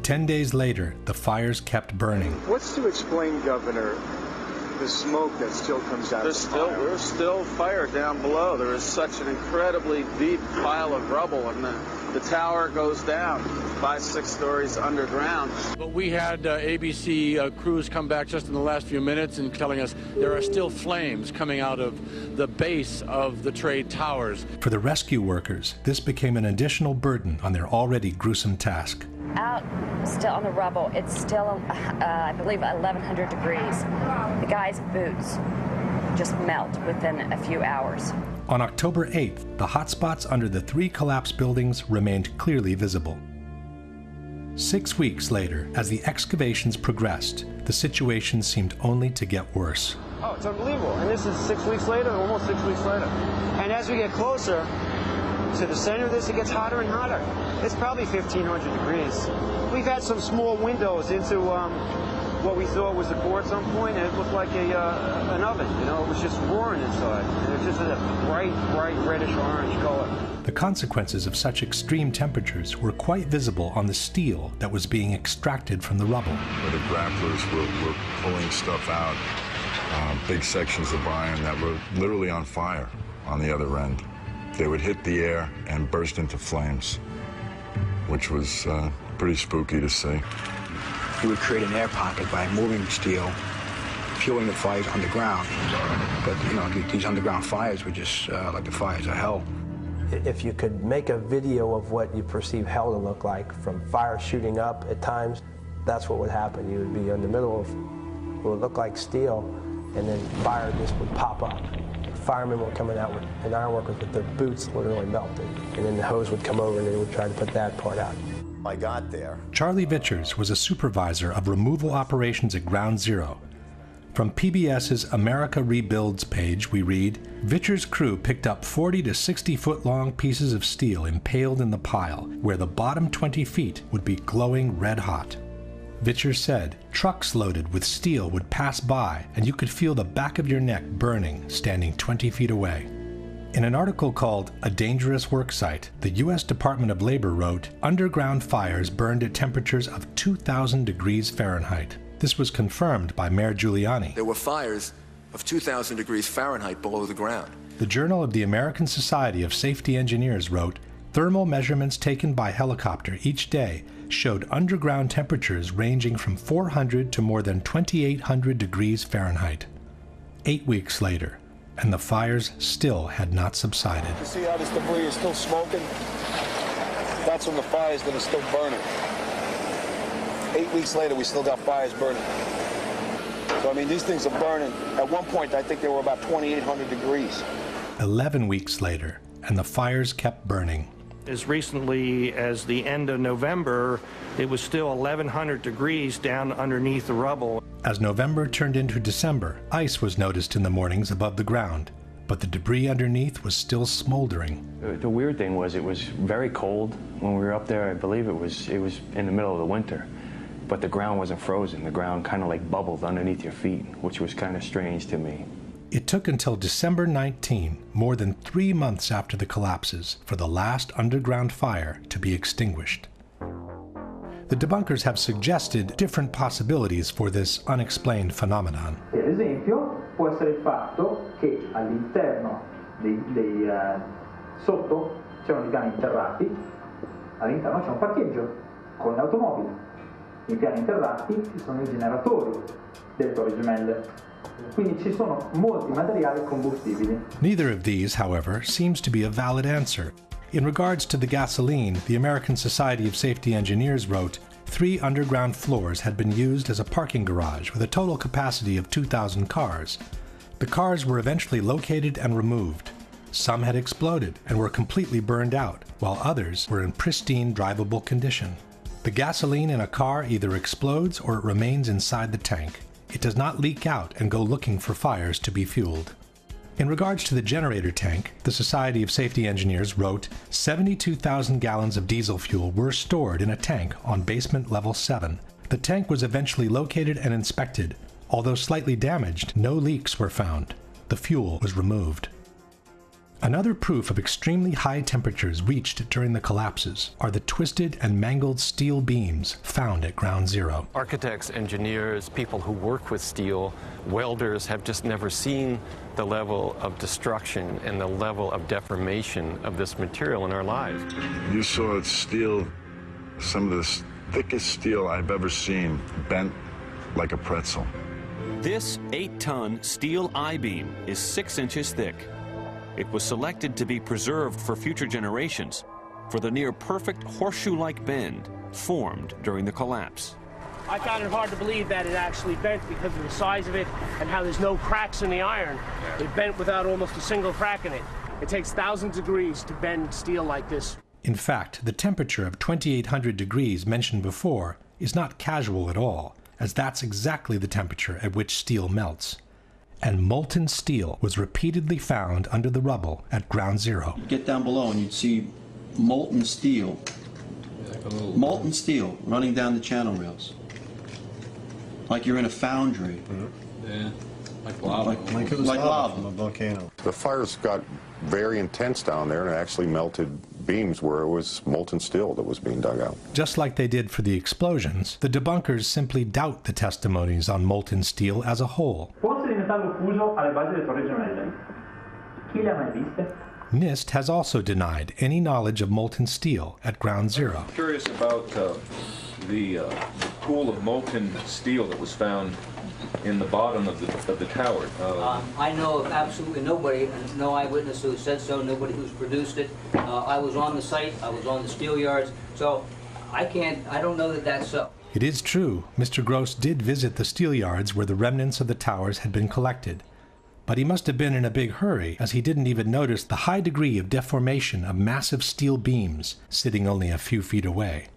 10 days later, the fires kept burning. What's to explain, Governor, the smoke that still comes out of the fire? There's still fire down below. There is such an incredibly deep pile of rubble, and the tower goes down 5-6 stories underground. But we had ABC crews come back just in the last few minutes and telling us there are still flames coming out of the base of the trade towers. For the rescue workers, this became an additional burden on their already gruesome task. Out still on the rubble, it's still, I believe, 1,100 degrees. The guy's boots just melt within a few hours. On October 8th, the hotspots under the 3 collapsed buildings remained clearly visible. 6 weeks later, as the excavations progressed, the situation seemed only to get worse. Oh, it's unbelievable. And this is 6 weeks later, almost 6 weeks later. And as we get closer to the center of this, it gets hotter and hotter. It's probably 1,500 degrees. We've had some small windows into what we thought was a core at some point, and it looked like an oven. You know, it was just roaring inside. And it was just a bright reddish-orange color. The consequences of such extreme temperatures were quite visible on the steel that was being extracted from the rubble. Where the grapplers were pulling stuff out, big sections of iron that were literally on fire on the other end. They would hit the air and burst into flames, which was pretty spooky to see. You would create an air pocket by moving steel, fueling the fires underground. But, you know, these underground fires were just like the fires of hell. If you could make a video of what you perceive hell to look like, from fire shooting up at times, that's what would happen. You would be in the middle of what would look like steel, and then fire just would pop up. Firemen were coming out and ironworkers with their boots literally melted. And then the hose would come over and they would try to put that part out. I got there. Charlie Vichers was a supervisor of removal operations at Ground Zero. From PBS's America Rebuilds page, we read, Vichers' crew picked up 40 to 60-foot-long pieces of steel impaled in the pile, where the bottom 20 feet would be glowing red hot. Vichers said, trucks loaded with steel would pass by and you could feel the back of your neck burning standing 20 feet away. In an article called A Dangerous Worksite, the U.S. Department of Labor wrote, underground fires burned at temperatures of 2,000 degrees Fahrenheit. This was confirmed by Mayor Giuliani. There were fires of 2,000 degrees Fahrenheit below the ground. The Journal of the American Society of Safety Engineers wrote, thermal measurements taken by helicopter each day showed underground temperatures ranging from 400 to more than 2,800 degrees Fahrenheit. 8 weeks later, and the fires still had not subsided. You see how this debris is still smoking? That's from the fires that are still burning. 8 weeks later, we still got fires burning. So, I mean, these things are burning. At one point, I think they were about 2,800 degrees. 11 weeks later, and the fires kept burning. As recently as the end of November, it was still 1,100 degrees down underneath the rubble. As November turned into December, ice was noticed in the mornings above the ground, but the debris underneath was still smoldering. The weird thing was it was very cold when we were up there. I believe it was in the middle of the winter, but the ground wasn't frozen. The ground kind of like bubbled underneath your feet, which was kind of strange to me. It took until December 19, more than 3 months after the collapses, for the last underground fire to be extinguished. The debunkers have suggested different possibilities for this unexplained phenomenon. Per esempio, può essere il fatto che all'interno sotto c'erano i piani interrati, all'interno c'è un parcheggio con le automobili. Nei piani interrati ci sono i generatori delle torri gemelle. Quindi ci sono molti materiali combustibili. Neither of these, however, seems to be a valid answer. In regards to the gasoline, the American Society of Safety Engineers wrote, 3 underground floors had been used as a parking garage with a total capacity of 2,000 cars. The cars were eventually located and removed. Some had exploded and were completely burned out, while others were in pristine drivable condition. The gasoline in a car either explodes or it remains inside the tank. It does not leak out and go looking for fires to be fueled. In regards to the generator tank, the Society of Safety Engineers wrote, 72,000 gallons of diesel fuel were stored in a tank on basement level 7. The tank was eventually located and inspected. Although slightly damaged, no leaks were found. The fuel was removed. Another proof of extremely high temperatures reached during the collapses are the twisted and mangled steel beams found at Ground Zero. Architects, engineers, people who work with steel, welders have just never seen the level of destruction and the level of deformation of this material in our lives. You saw steel, some of the thickest steel I've ever seen, bent like a pretzel. This 8-ton steel I-beam is 6 inches thick. It was selected to be preserved for future generations for the near-perfect horseshoe-like bend formed during the collapse. I found it hard to believe that it actually bent because of the size of it and how there's no cracks in the iron. It bent without almost a single crack in it. It takes thousands of degrees to bend steel like this. In fact, the temperature of 2,800 degrees mentioned before is not casual at all, as that's exactly the temperature at which steel melts. And molten steel was repeatedly found under the rubble at Ground Zero. You'd get down below and you'd see molten steel running down the channel rails. Like you're in a foundry. Yeah, like lava. Like it was lava from a volcano. The fires got very intense down there, and it actually melted beams where it was molten steel that was being dug out. Just like they did for the explosions, the debunkers simply doubt the testimonies on molten steel as a whole. NIST has also denied any knowledge of molten steel at Ground Zero. I'm curious about the pool of molten steel that was found in the bottom of the tower. I know of absolutely nobody, and no eyewitness who said so, nobody who's produced it. I was on the site, I was on the steel yards, so I don't know that that's so. It is true, Mr. Gross did visit the steel yards where the remnants of the towers had been collected. But he must have been in a big hurry, as he didn't even notice the high degree of deformation of massive steel beams sitting only a few feet away.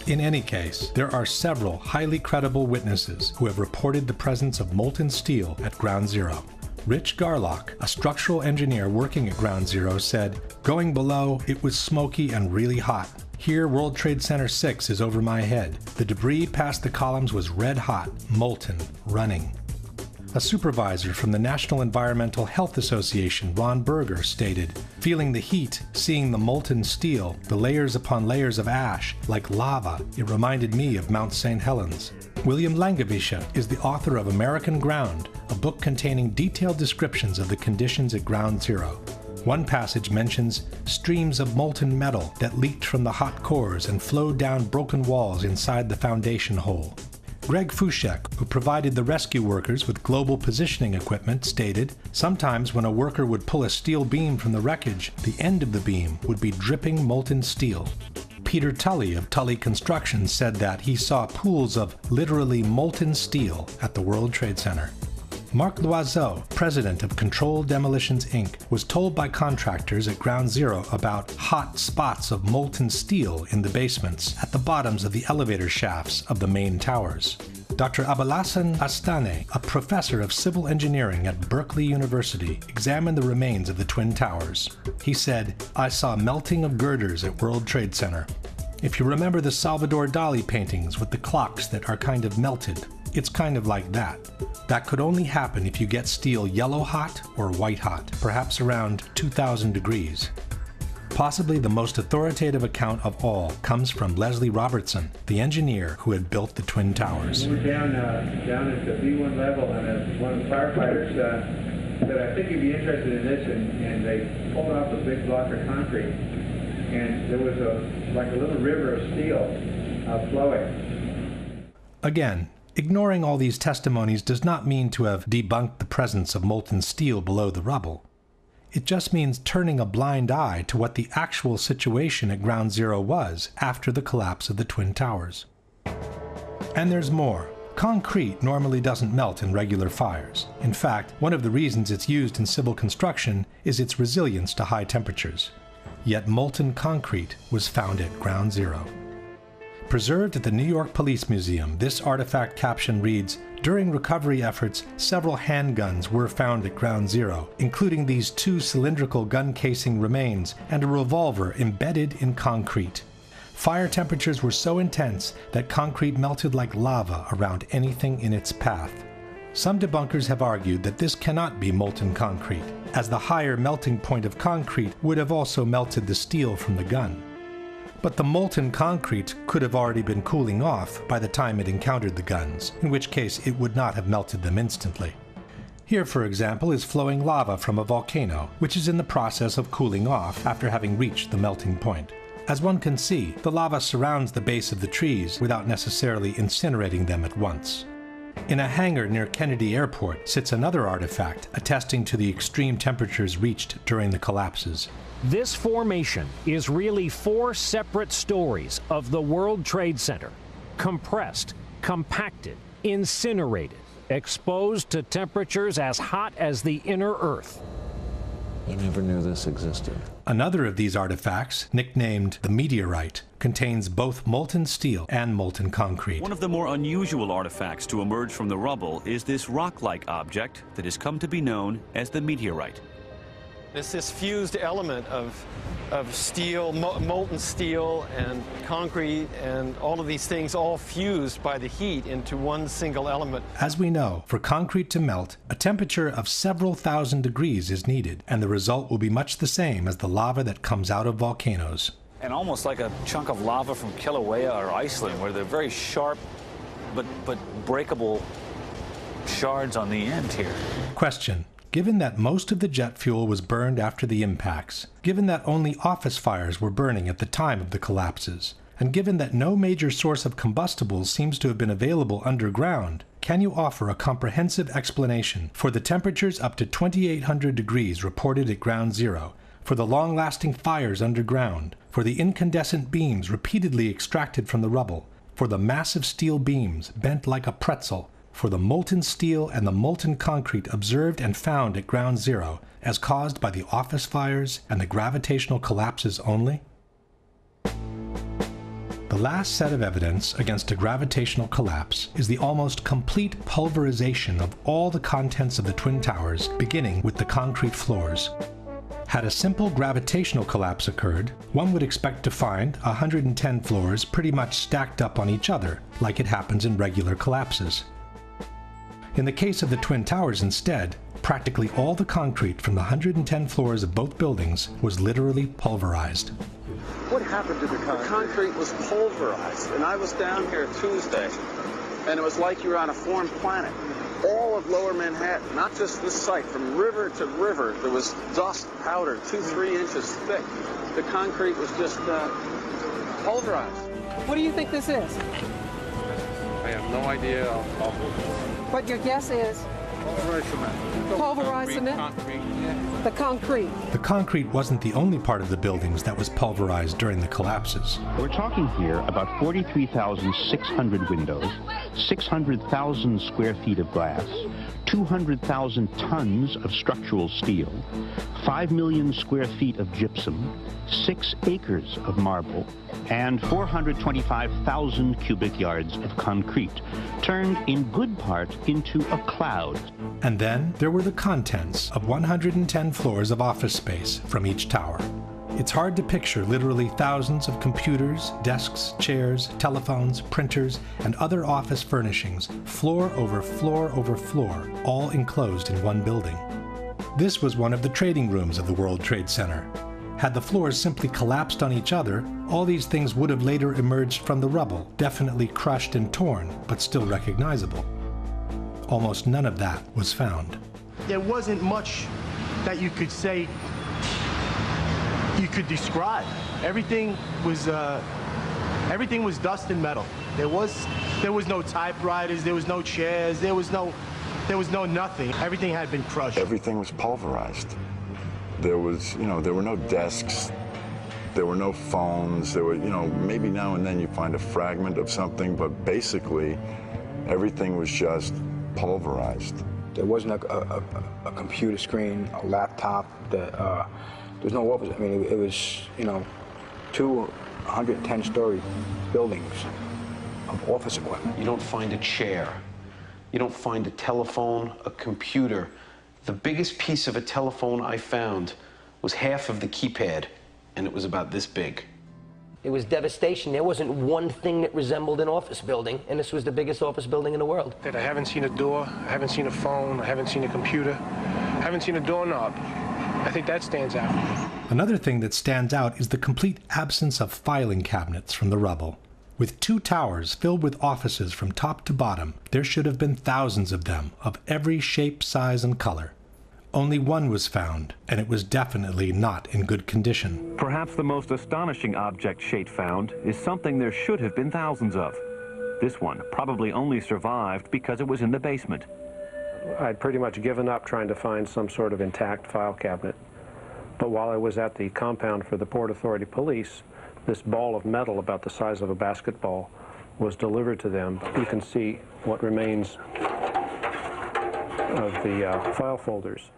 In any case, there are several highly credible witnesses who have reported the presence of molten steel at Ground Zero. Rich Garlock, a structural engineer working at Ground Zero, said, "Going below, it was smoky and really hot. Here, World Trade Center 6 is over my head. The debris past the columns was red hot, molten, running." A supervisor from the National Environmental Health Association, Ron Berger, stated, "Feeling the heat, seeing the molten steel, the layers upon layers of ash, like lava, it reminded me of Mount St. Helens." William Langewiesche is the author of American Ground, a book containing detailed descriptions of the conditions at Ground Zero. One passage mentions streams of molten metal that leaked from the hot cores and flowed down broken walls inside the foundation hole. Greg Fushek, who provided the rescue workers with global positioning equipment, stated, "Sometimes when a worker would pull a steel beam from the wreckage, the end of the beam would be dripping molten steel." Peter Tully of Tully Construction said that he saw pools of literally molten steel at the World Trade Center. Marc Loiseau, president of Controlled Demolitions Inc., was told by contractors at Ground Zero about hot spots of molten steel in the basements at the bottoms of the elevator shafts of the main towers. Dr. Abolhassan Astane, a professor of civil engineering at Berkeley University, examined the remains of the Twin Towers. He said, "I saw melting of girders at World Trade Center. If you remember the Salvador Dali paintings with the clocks that are kind of melted, it's kind of like that. That could only happen if you get steel yellow hot or white hot, perhaps around 2,000 degrees. Possibly the most authoritative account of all comes from Leslie Robertson, the engineer who had built the Twin Towers. We're down at the B1 level, and one of the firefighters said, "I think you'd be interested in this," and they pulled off a big block of concrete, and there was like a little river of steel flowing. Again, ignoring all these testimonies does not mean to have debunked the presence of molten steel below the rubble. It just means turning a blind eye to what the actual situation at Ground Zero was after the collapse of the Twin Towers. And there's more. Concrete normally doesn't melt in regular fires. In fact, one of the reasons it's used in civil construction is its resilience to high temperatures. Yet molten concrete was found at Ground Zero. Preserved at the New York Police Museum, this artifact caption reads, "During recovery efforts, several handguns were found at Ground Zero, including these 2 cylindrical gun casing remains and a revolver embedded in concrete. Fire temperatures were so intense that concrete melted like lava around anything in its path." Some debunkers have argued that this cannot be molten concrete, as the higher melting point of concrete would have also melted the steel from the gun. But the molten concrete could have already been cooling off by the time it encountered the guns, in which case it would not have melted them instantly. Here, for example, is flowing lava from a volcano, which is in the process of cooling off after having reached the melting point. As one can see, the lava surrounds the base of the trees without necessarily incinerating them at once. In a hangar near Kennedy Airport sits another artifact attesting to the extreme temperatures reached during the collapses. This formation is really 4 separate stories of the World Trade Center, compressed, compacted, incinerated, exposed to temperatures as hot as the inner Earth. I never knew this existed. Another of these artifacts, nicknamed the meteorite, contains both molten steel and molten concrete. One of the more unusual artifacts to emerge from the rubble is this rock-like object that has come to be known as the meteorite. It's this fused element of steel, molten steel and concrete and all of these things all fused by the heat into one single element. As we know, for concrete to melt, a temperature of several thousand degrees is needed, and the result will be much the same as the lava that comes out of volcanoes. And almost like a chunk of lava from Kilauea or Iceland, where they're very sharp but breakable shards on the end here. Question. Given that most of the jet fuel was burned after the impacts, given that only office fires were burning at the time of the collapses, and given that no major source of combustibles seems to have been available underground, can you offer a comprehensive explanation for the temperatures up to 2,800 degrees reported at Ground Zero, for the long-lasting fires underground, for the incandescent beams repeatedly extracted from the rubble, for the massive steel beams bent like a pretzel, for the molten steel and the molten concrete observed and found at Ground Zero as caused by the office fires and the gravitational collapses only? The last set of evidence against a gravitational collapse is the almost complete pulverization of all the contents of the Twin Towers, beginning with the concrete floors. Had a simple gravitational collapse occurred, one would expect to find 110 floors pretty much stacked up on each other, like it happens in regular collapses. In the case of the Twin Towers instead, practically all the concrete from the 110 floors of both buildings was literally pulverized. What happened to the concrete? The concrete was pulverized, and I was down here Tuesday, and it was like you were on a foreign planet. All of Lower Manhattan, not just this site, from river to river, there was dust, powder, 2-3 inches thick. The concrete was just pulverized. What do you think this is? I have no idea. What your guess is? Pulverized cement. Pulverized cement? Concrete, yeah. The concrete. The concrete wasn't the only part of the buildings that was pulverized during the collapses. We're talking here about 43,600 windows, 600,000 square feet of glass, 200,000 tons of structural steel, 5 million square feet of gypsum, 6 acres of marble, and 425,000 cubic yards of concrete, turned in good part into a cloud. And then there were the contents of 110 floors of office space from each tower. It's hard to picture literally thousands of computers, desks, chairs, telephones, printers, and other office furnishings, floor over floor over floor, all enclosed in one building. This was one of the trading rooms of the World Trade Center. Had the floors simply collapsed on each other, all these things would have later emerged from the rubble, definitely crushed and torn, but still recognizable. Almost none of that was found. There wasn't much that you could say, you could describe. Everything was dust and metal. There was no typewriters, there was no chairs, there was no nothing. Everything had been crushed. Everything was pulverized. There was, there were no desks, there were no phones, there were, maybe now and then you find a fragment of something, but basically everything was just pulverized. There wasn't a computer screen, a laptop, there's no office. I mean, it was, 210-story buildings of office equipment. You don't find a chair. You don't find a telephone, a computer. The biggest piece of a telephone I found was half of the keypad, and it was about this big. It was devastation. There wasn't one thing that resembled an office building, and this was the biggest office building in the world. I haven't seen a door, I haven't seen a phone, I haven't seen a computer, I haven't seen a doorknob. I think that stands out. Another thing that stands out is the complete absence of filing cabinets from the rubble. With 2 towers filled with offices from top to bottom, there should have been thousands of them, of every shape, size, and color. Only one was found, and it was definitely not in good condition. Perhaps the most astonishing object Shate found is something there should have been thousands of. This one probably only survived because it was in the basement. I'd pretty much given up trying to find some sort of intact file cabinet. But while I was at the compound for the Port Authority Police, this ball of metal about the size of a basketball was delivered to them. You can see what remains of the file folders.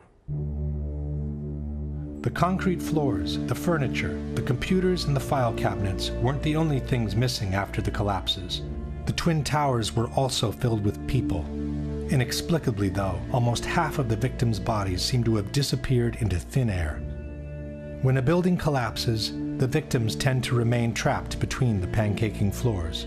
The concrete floors, the furniture, the computers, and the file cabinets weren't the only things missing after the collapses. The Twin Towers were also filled with people. Inexplicably, though, almost half of the victims' bodies seem to have disappeared into thin air. When a building collapses, the victims tend to remain trapped between the pancaking floors.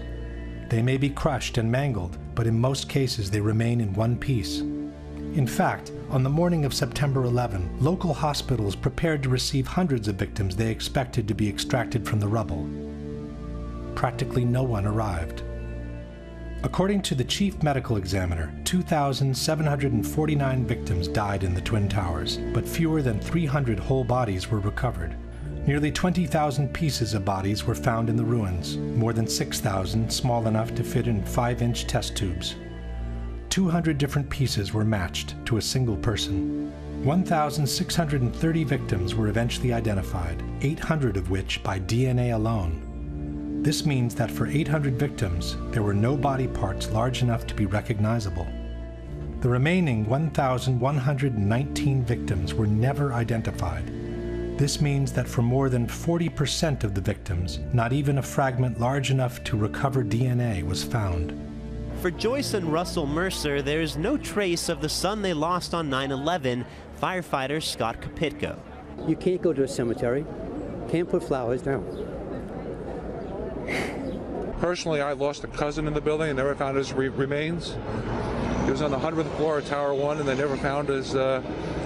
They may be crushed and mangled, but in most cases they remain in one piece. In fact, on the morning of September 11, local hospitals prepared to receive hundreds of victims they expected to be extracted from the rubble. Practically no one arrived. According to the chief medical examiner, 2,749 victims died in the Twin Towers, but fewer than 300 whole bodies were recovered. Nearly 20,000 pieces of bodies were found in the ruins, more than 6,000 small enough to fit in 5-inch test tubes. 200 different pieces were matched to a single person. 1,630 victims were eventually identified, 800 of which by DNA alone. This means that for 800 victims, there were no body parts large enough to be recognizable. The remaining 1,119 victims were never identified. This means that for more than 40% of the victims, not even a fragment large enough to recover DNA was found. For Joyce and Russell Mercer, there's no trace of the son they lost on 9/11, firefighter Scott Kopitko. You can't go to a cemetery, can't put flowers down. Personally, I lost a cousin in the building and never found his remains. He was on the 100th floor of Tower 1 and they never found his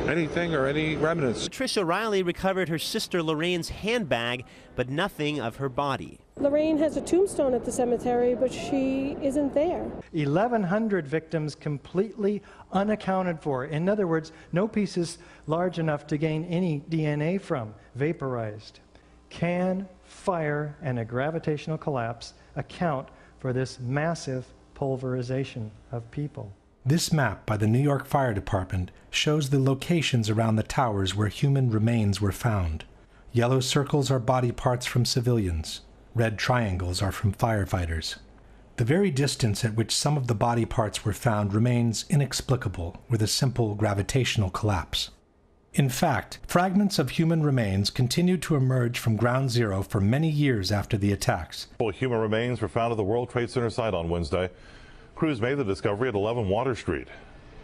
anything or any remnants. Patricia Riley recovered her sister Lorraine's handbag, but nothing of her body. Lorraine has a tombstone at the cemetery, but she isn't there. 1,100 victims completely unaccounted for. In other words, no pieces large enough to gain any DNA from, vaporized. Can fire and a gravitational collapse account for this massive pulverization of people? This map by the New York Fire Department shows the locations around the towers where human remains were found. Yellow circles are body parts from civilians. Red triangles are from firefighters. The very distance at which some of the body parts were found remains inexplicable with a simple gravitational collapse. In fact, fragments of human remains continued to emerge from ground zero for many years after the attacks. Human remains were found at the World Trade Center site on Wednesday. Crews made the discovery at 11 Water Street.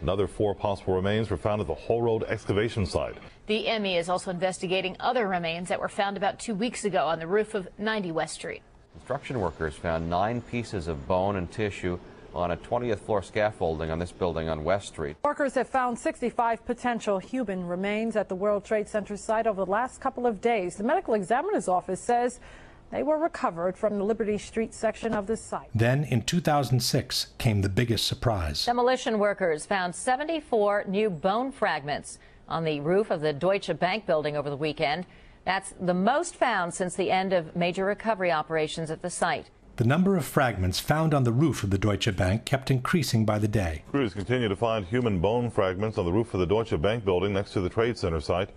Another 4 possible remains were found at the Whole Road excavation site. The ME is also investigating other remains that were found about 2 weeks ago on the roof of 90 West Street. Construction workers found 9 pieces of bone and tissue on a 20th floor scaffolding on this building on West Street. Workers have found 65 potential human remains at the World Trade Center site over the last couple of days. The medical examiner's office says they were recovered from the Liberty Street section of the site. Then, in 2006, came the biggest surprise. Demolition workers found 74 new bone fragments on the roof of the Deutsche Bank building over the weekend. That's the most found since the end of major recovery operations at the site. The number of fragments found on the roof of the Deutsche Bank kept increasing by the day. Crews continue to find human bone fragments on the roof of the Deutsche Bank building next to the Trade Center site.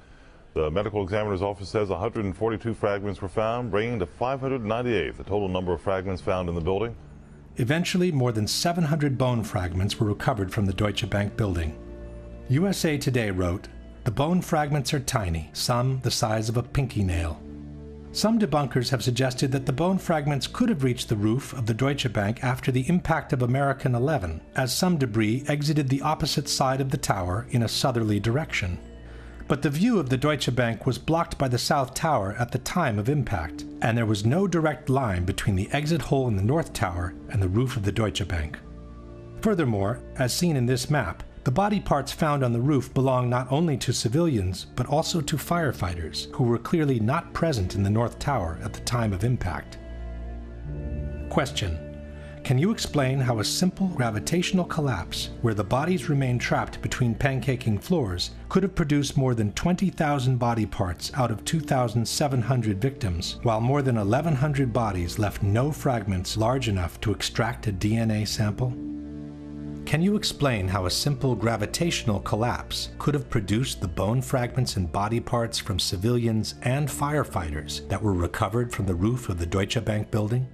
The medical examiner's office says 142 fragments were found, bringing to 598 the total number of fragments found in the building. Eventually, more than 700 bone fragments were recovered from the Deutsche Bank building. USA Today wrote, "The bone fragments are tiny, some the size of a pinky nail." Some debunkers have suggested that the bone fragments could have reached the roof of the Deutsche Bank after the impact of American 11, as some debris exited the opposite side of the tower in a southerly direction. But the view of the Deutsche Bank was blocked by the South Tower at the time of impact, and there was no direct line between the exit hole in the North Tower and the roof of the Deutsche Bank. Furthermore, as seen in this map, the body parts found on the roof belong not only to civilians, but also to firefighters, who were clearly not present in the North Tower at the time of impact. Question: can you explain how a simple gravitational collapse, where the bodies remain trapped between pancaking floors, could have produced more than 20,000 body parts out of 2,700 victims, while more than 1,100 bodies left no fragments large enough to extract a DNA sample? Can you explain how a simple gravitational collapse could have produced the bone fragments and body parts from civilians and firefighters that were recovered from the roof of the Deutsche Bank building?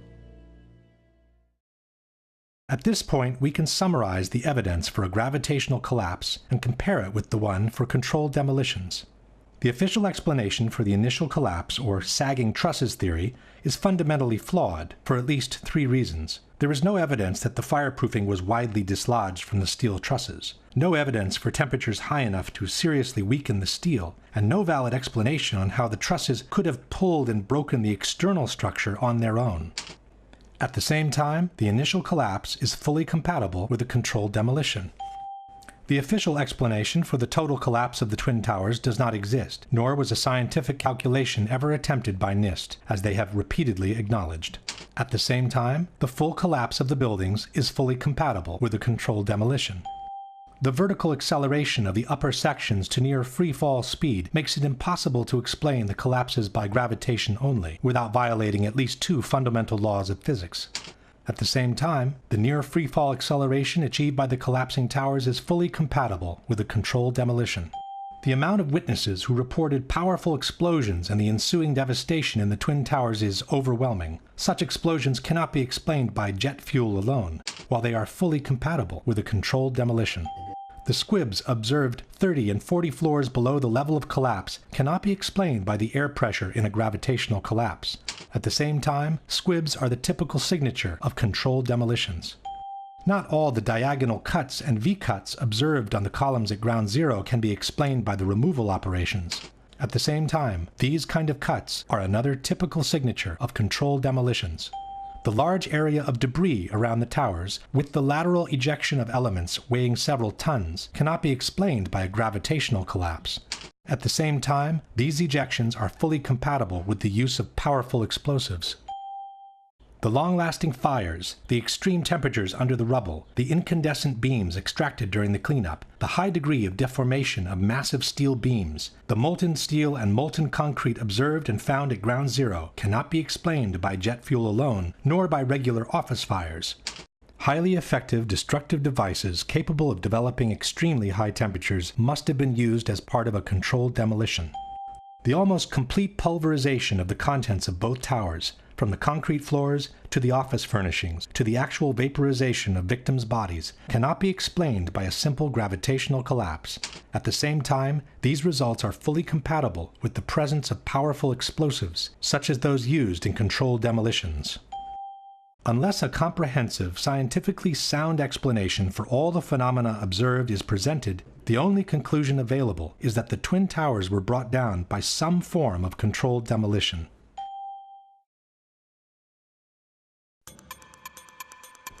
At this point, we can summarize the evidence for a gravitational collapse and compare it with the one for controlled demolitions. The official explanation for the initial collapse, or sagging trusses theory, is fundamentally flawed for at least 3 reasons. There is no evidence that the fireproofing was widely dislodged from the steel trusses, no evidence for temperatures high enough to seriously weaken the steel, and no valid explanation on how the trusses could have pulled and broken the external structure on their own. At the same time, the initial collapse is fully compatible with a controlled demolition. The official explanation for the total collapse of the Twin Towers does not exist, nor was a scientific calculation ever attempted by NIST, as they have repeatedly acknowledged. At the same time, the full collapse of the buildings is fully compatible with a controlled demolition. The vertical acceleration of the upper sections to near free-fall speed makes it impossible to explain the collapses by gravitation only, without violating at least 2 fundamental laws of physics. At the same time, the near free-fall acceleration achieved by the collapsing towers is fully compatible with a controlled demolition. The amount of witnesses who reported powerful explosions and the ensuing devastation in the Twin Towers is overwhelming. Such explosions cannot be explained by jet fuel alone, while they are fully compatible with a controlled demolition. The squibs observed 30 and 40 floors below the level of collapse cannot be explained by the air pressure in a gravitational collapse. At the same time, squibs are the typical signature of controlled demolitions. Not all the diagonal cuts and V-cuts observed on the columns at ground zero can be explained by the removal operations. At the same time, these kind of cuts are another typical signature of controlled demolitions. The large area of debris around the towers, with the lateral ejection of elements weighing several tons, cannot be explained by a gravitational collapse. At the same time, these ejections are fully compatible with the use of powerful explosives. The long-lasting fires, the extreme temperatures under the rubble, the incandescent beams extracted during the cleanup, the high degree of deformation of massive steel beams, the molten steel and molten concrete observed and found at ground zero cannot be explained by jet fuel alone, nor by regular office fires. Highly effective destructive devices capable of developing extremely high temperatures must have been used as part of a controlled demolition. The almost complete pulverization of the contents of both towers, from the concrete floors to the office furnishings to the actual vaporization of victims' bodies, cannot be explained by a simple gravitational collapse. At the same time, these results are fully compatible with the presence of powerful explosives, such as those used in controlled demolitions. Unless a comprehensive, scientifically sound explanation for all the phenomena observed is presented, the only conclusion available is that the Twin Towers were brought down by some form of controlled demolition.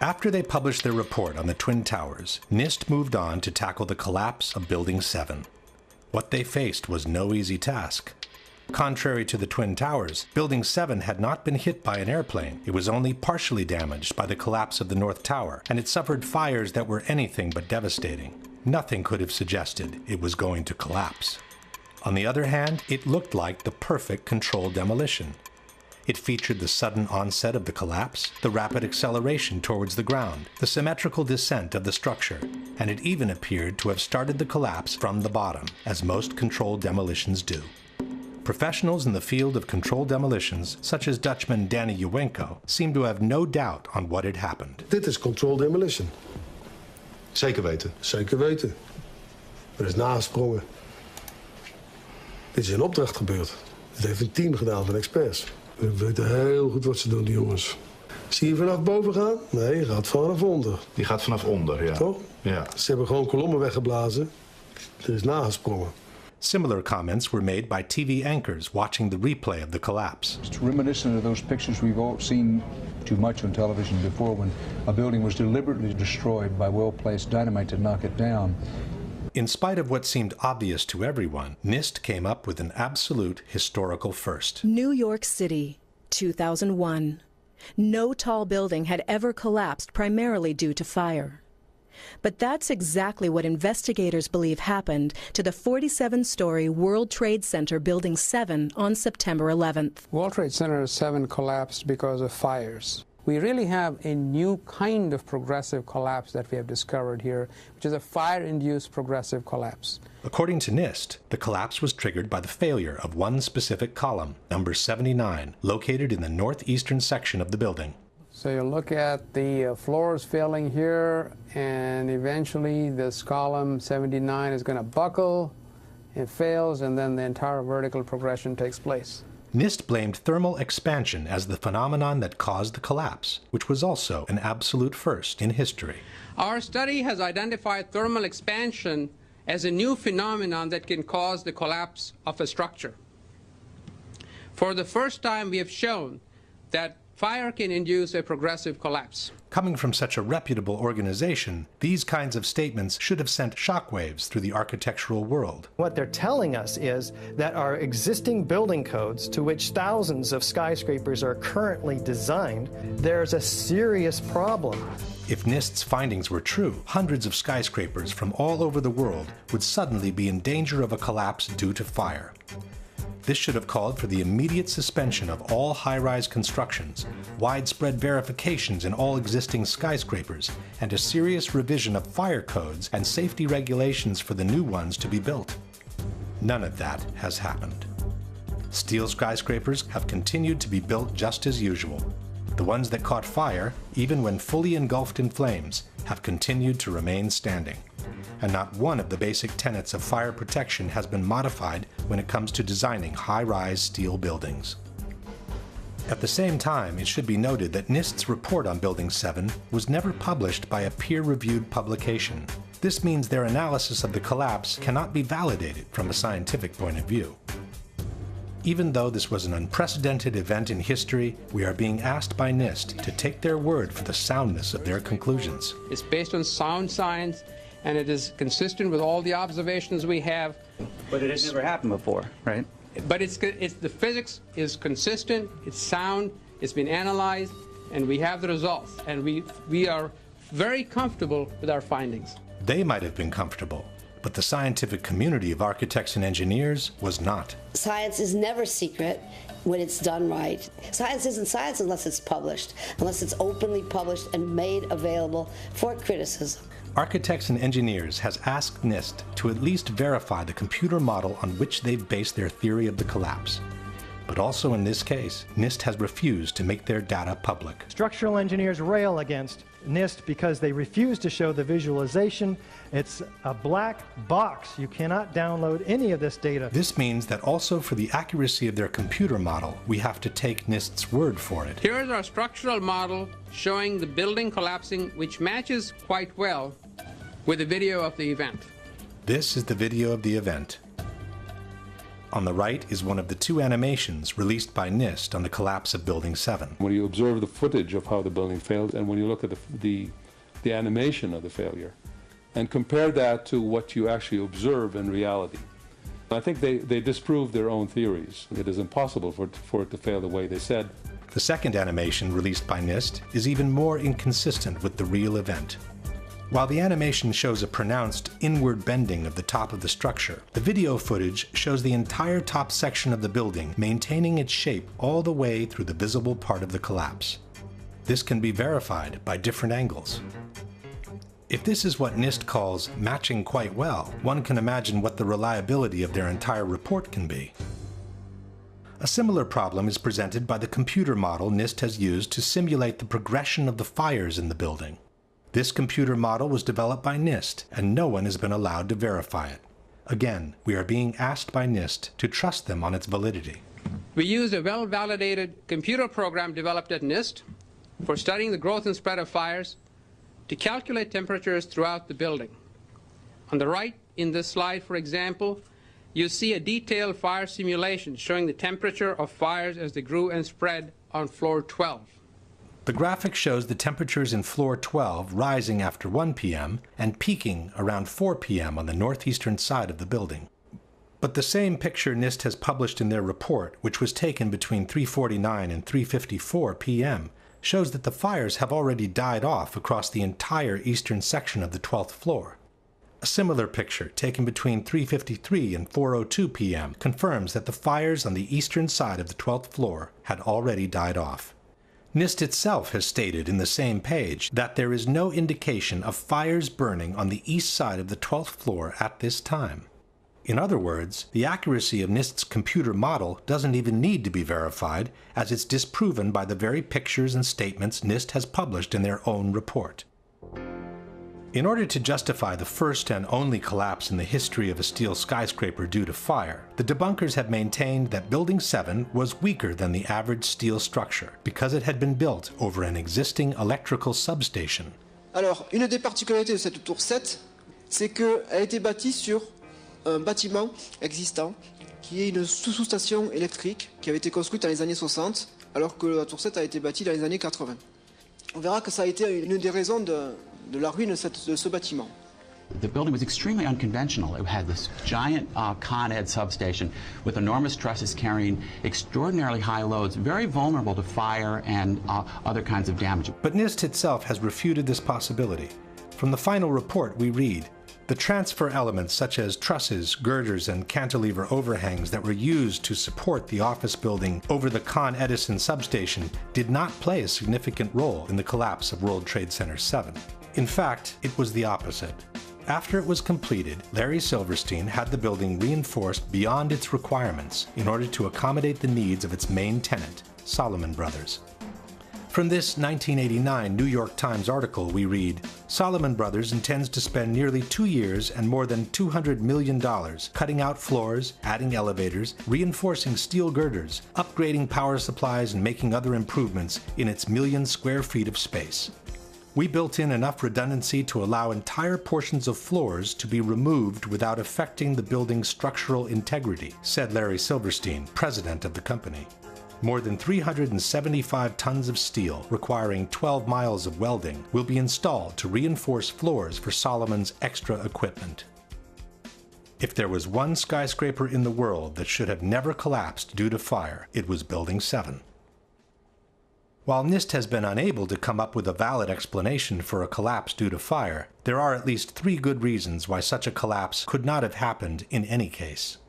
After they published their report on the Twin Towers, NIST moved on to tackle the collapse of Building 7. What they faced was no easy task. Contrary to the Twin Towers, Building 7 had not been hit by an airplane. It was only partially damaged by the collapse of the North Tower, and it suffered fires that were anything but devastating. Nothing could have suggested it was going to collapse. On the other hand, it looked like the perfect controlled demolition. It featured the sudden onset of the collapse, the rapid acceleration towards the ground, the symmetrical descent of the structure, and it even appeared to have started the collapse from the bottom, as most controlled demolitions do. Professionals in the field of controlled demolitions, such as Dutchman Danny Juwenko, seem to have no doubt on what had happened. Dit is controlled demolition. Zeker weten? Zeker weten. Er is nagesprongen. Dit is in opdracht gebeurd. Dit heeft een team gedaan van experts. We weten heel goed wat ze doen, die jongens. Zie je vanaf boven gaan? Nee, je gaat vanaf onder. Die gaat vanaf onder, ja. Toch? Ja. Ze hebben gewoon kolommen weggeblazen. Er is nagesprongen. Similar comments were made by TV anchors watching the replay of the collapse. It's reminiscent of those pictures we've all seen too much on television before when a building was deliberately destroyed by well-placed dynamite to knock it down. In spite of what seemed obvious to everyone, NIST came up with an absolute historical first. New York City, 2001. No tall building had ever collapsed primarily due to fire. But that's exactly what investigators believe happened to the 47-story World Trade Center Building 7 on September 11th. World Trade Center 7 collapsed because of fires. We really have a new kind of progressive collapse that we have discovered here, which is a fire-induced progressive collapse. According to NIST, the collapse was triggered by the failure of one specific column, number 79, located in the northeastern section of the building. So you look at the floors failing here, and eventually this column 79 is going to buckle, it fails, and then the entire vertical progression takes place. NIST blamed thermal expansion as the phenomenon that caused the collapse, which was also an absolute first in history. Our study has identified thermal expansion as a new phenomenon that can cause the collapse of a structure. For the first time, we have shown that fire can induce a progressive collapse. Coming from such a reputable organization, these kinds of statements should have sent shockwaves through the architectural world. What they're telling us is that our existing building codes, to which thousands of skyscrapers are currently designed, there's a serious problem. If NIST's findings were true, hundreds of skyscrapers from all over the world would suddenly be in danger of a collapse due to fire. This should have called for the immediate suspension of all high-rise constructions, widespread verifications in all existing skyscrapers, and a serious revision of fire codes and safety regulations for the new ones to be built. None of that has happened. Steel skyscrapers have continued to be built just as usual. The ones that caught fire, even when fully engulfed in flames, have continued to remain standing. And not one of the basic tenets of fire protection has been modified when it comes to designing high-rise steel buildings. At the same time, it should be noted that NIST's report on Building 7 was never published by a peer-reviewed publication. This means their analysis of the collapse cannot be validated from a scientific point of view. Even though this was an unprecedented event in history, we are being asked by NIST to take their word for the soundness of their conclusions. It's based on sound science, and it is consistent with all the observations we have. But it has never happened before, right? But the physics is consistent, it's sound, it's been analyzed, and we have the results. And we are very comfortable with our findings. They might have been comfortable, but the scientific community of architects and engineers was not. Science is never secret when it's done right. Science isn't science unless it's published, unless it's openly published and made available for criticism. Architects and Engineers has asked NIST to at least verify the computer model on which they've based their theory of the collapse. But also in this case, NIST has refused to make their data public. Structural engineers rail against NIST because they refuse to show the visualization. It's a black box. You cannot download any of this data. This means that also for the accuracy of their computer model, we have to take NIST's word for it. Here is our structural model showing the building collapsing, which matches quite well with the video of the event. This is the video of the event. On the right is one of the two animations released by NIST on the collapse of Building 7. When you observe the footage of how the building failed and when you look at the animation of the failure and compare that to what you actually observe in reality, I think they disproved their own theories. It is impossible for it to fail the way they said. The second animation released by NIST is even more inconsistent with the real event. While the animation shows a pronounced inward bending of the top of the structure, the video footage shows the entire top section of the building maintaining its shape all the way through the visible part of the collapse. This can be verified by different angles. If this is what NIST calls matching quite well, one can imagine what the reliability of their entire report can be. A similar problem is presented by the computer model NIST has used to simulate the progression of the fires in the building. This computer model was developed by NIST, and no one has been allowed to verify it. Again, we are being asked by NIST to trust them on its validity. We used a well-validated computer program developed at NIST for studying the growth and spread of fires to calculate temperatures throughout the building. On the right in this slide, for example, you see a detailed fire simulation showing the temperature of fires as they grew and spread on floor 12. The graphic shows the temperatures in floor 12 rising after 1 p.m. and peaking around 4 p.m. on the northeastern side of the building. But the same picture NIST has published in their report, which was taken between 3:49 and 3:54 p.m., shows that the fires have already died off across the entire eastern section of the 12th floor. A similar picture, taken between 3:53 and 4:02 p.m., confirms that the fires on the eastern side of the 12th floor had already died off. NIST itself has stated in the same page that there is no indication of fires burning on the east side of the 12th floor at this time. In other words, the accuracy of NIST's computer model doesn't even need to be verified, as it's disproven by the very pictures and statements NIST has published in their own report. In order to justify the first and only collapse in the history of a steel skyscraper due to fire, the debunkers have maintained that Building 7 was weaker than the average steel structure because it had been built over an existing electrical substation. Alors, une des particularités de cette tour 7, c'est qu'elle a été bâtie sur un bâtiment existant qui est une sous-station électrique qui avait été construite dans les années 60 alors que la tour 7 a été bâtie dans les années 80. On verra que ça a été une des raisons de la ruine de ce bâtiment. The building was extremely unconventional. It had this giant Con Ed substation with enormous trusses carrying extraordinarily high loads, very vulnerable to fire and other kinds of damage. But NIST itself has refuted this possibility. From the final report we read, the transfer elements such as trusses, girders, and cantilever overhangs that were used to support the office building over the Con Edison substation did not play a significant role in the collapse of World Trade Center 7. In fact, it was the opposite. After it was completed, Larry Silverstein had the building reinforced beyond its requirements in order to accommodate the needs of its main tenant, Salomon Brothers. From this 1989 New York Times article we read, Salomon Brothers intends to spend nearly 2 years and more than $200 million cutting out floors, adding elevators, reinforcing steel girders, upgrading power supplies, and making other improvements in its million square feet of space. We built in enough redundancy to allow entire portions of floors to be removed without affecting the building's structural integrity, said Larry Silverstein, president of the company. More than 375 tons of steel, requiring 12 miles of welding, will be installed to reinforce floors for Salomon's extra equipment. If there was one skyscraper in the world that should have never collapsed due to fire, it was Building 7. While NIST has been unable to come up with a valid explanation for a collapse due to fire, there are at least 3 good reasons why such a collapse could not have happened in any case.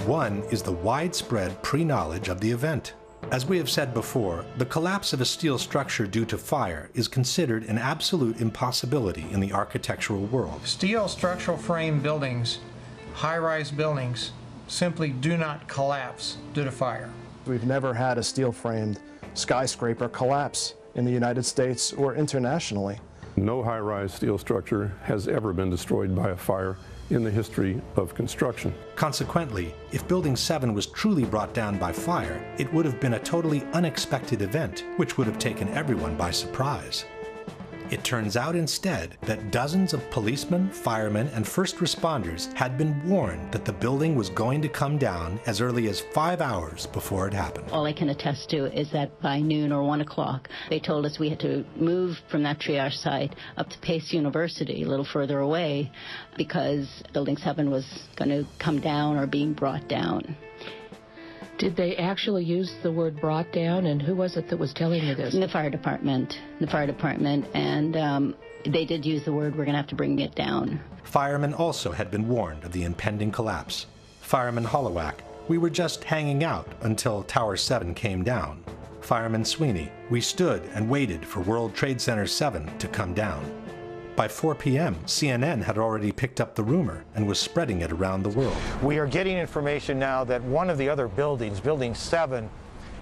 One is the widespread pre-knowledge of the event. As we have said before, the collapse of a steel structure due to fire is considered an absolute impossibility in the architectural world. Steel structural frame buildings, high-rise buildings, simply do not collapse due to fire. We've never had a steel-framed skyscraper collapse in the United States or internationally. No high-rise steel structure has ever been destroyed by a fire in the history of construction. Consequently, if Building 7 was truly brought down by fire, it would have been a totally unexpected event, which would have taken everyone by surprise. It turns out instead that dozens of policemen, firemen, and first responders had been warned that the building was going to come down as early as 5 hours before it happened. All I can attest to is that by noon or 1 o'clock, they told us we had to move from that triage site up to Pace University, a little further away, because Building 7 was going to come down or being brought down. Did they actually use the word brought down, and who was it that was telling you this? The fire department, and they did use the word, we're going to have to bring it down. Firemen also had been warned of the impending collapse. Fireman Hollowak, we were just hanging out until Tower 7 came down. Fireman Sweeney, we stood and waited for World Trade Center 7 to come down. By 4 p.m., CNN had already picked up the rumor and was spreading it around the world. We are getting information now that one of the other buildings, Building 7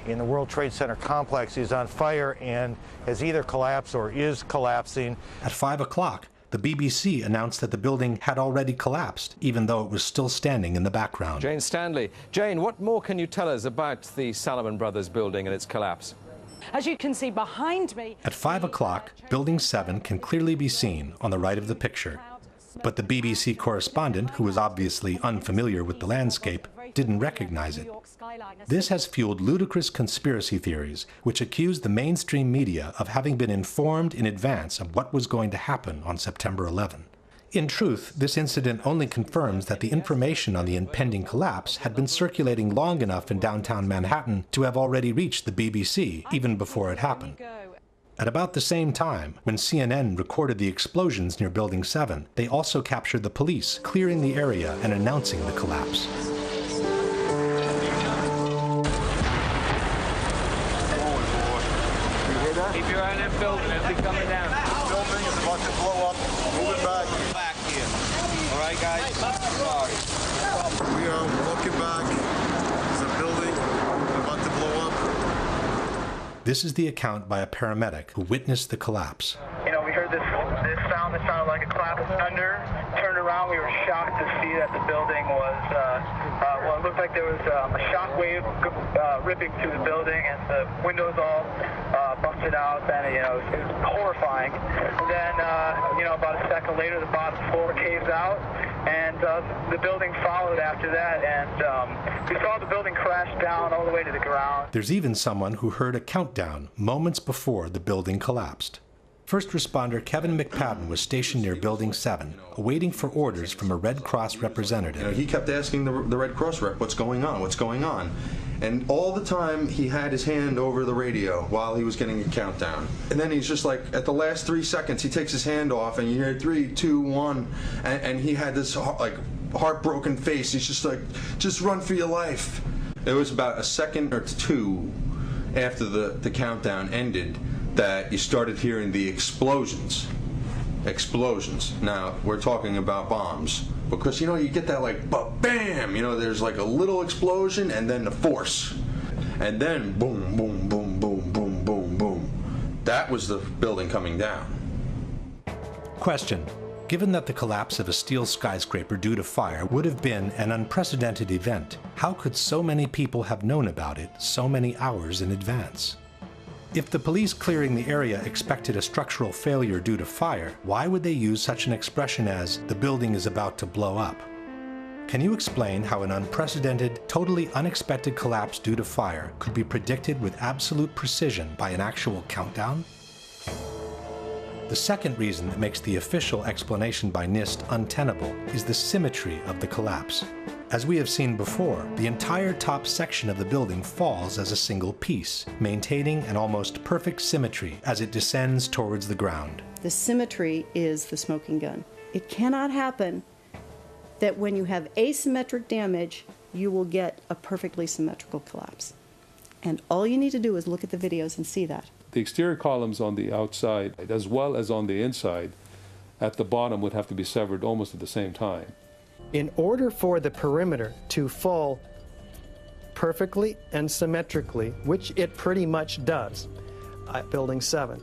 in the World Trade Center complex, is on fire and has either collapsed or is collapsing. At 5 o'clock, the BBC announced that the building had already collapsed, even though it was still standing in the background. Jane Stanley. Jane, what more can you tell us about the Salomon Brothers building and its collapse? As you can see behind me... At 5 o'clock, Building 7 can clearly be seen on the right of the picture. But the BBC correspondent, who was obviously unfamiliar with the landscape, didn't recognize it. This has fueled ludicrous conspiracy theories, which accuse the mainstream media of having been informed in advance of what was going to happen on September 11. In truth, this incident only confirms that the information on the impending collapse had been circulating long enough in downtown Manhattan to have already reached the BBC even before it happened. At about the same time, when CNN recorded the explosions near Building 7, they also captured the police clearing the area and announcing the collapse. Keep your eye on that building, it'll be coming down. The building is about to blow up. Move it back. Back here. All right, guys? Sorry. We are looking back. There's a building about to blow up. This is the account by a paramedic who witnessed the collapse. You know, we heard this sound that sounded like a clap of thunder. Turned around, we were shocked to see that the building was, well, it looked like there was a shock wave ripping through the building, and the windows all busted out, and, you know, it was horrifying. Then, you know, about a second later, the bottom floor caves out, and the building followed after that, and we saw the building crash down all the way to the ground. There's even someone who heard a countdown moments before the building collapsed. First responder Kevin McPadden was stationed near Building 7, awaiting for orders from a Red Cross representative. You know, he kept asking the Red Cross rep, what's going on, what's going on? And all the time he had his hand over the radio while he was getting a countdown. And then he's just like, at the last 3 seconds, he takes his hand off and you hear 3, 2, 1, and he had this like heartbroken face. He's just like, just run for your life. It was about a second or two after the countdown ended that you started hearing the explosions. Now, we're talking about bombs. Because, you know, you get that like, bam! You know, there's like a little explosion and then the force. And then boom, boom, boom, boom, boom, boom, boom. That was the building coming down. Question. Given that the collapse of a steel skyscraper due to fire would have been an unprecedented event, how could so many people have known about it so many hours in advance? If the police clearing the area expected a structural failure due to fire, why would they use such an expression as, the building is about to blow up? Can you explain how an unprecedented, totally unexpected collapse due to fire could be predicted with absolute precision by an actual countdown? The second reason that makes the official explanation by NIST untenable is the symmetry of the collapse. As we have seen before, the entire top section of the building falls as a single piece, maintaining an almost perfect symmetry as it descends towards the ground. The symmetry is the smoking gun. It cannot happen that when you have asymmetric damage, you will get a perfectly symmetrical collapse. And all you need to do is look at the videos and see that. The exterior columns on the outside, as well as on the inside, at the bottom would have to be severed almost at the same time. In order for the perimeter to fall perfectly and symmetrically, which it pretty much does at Building 7,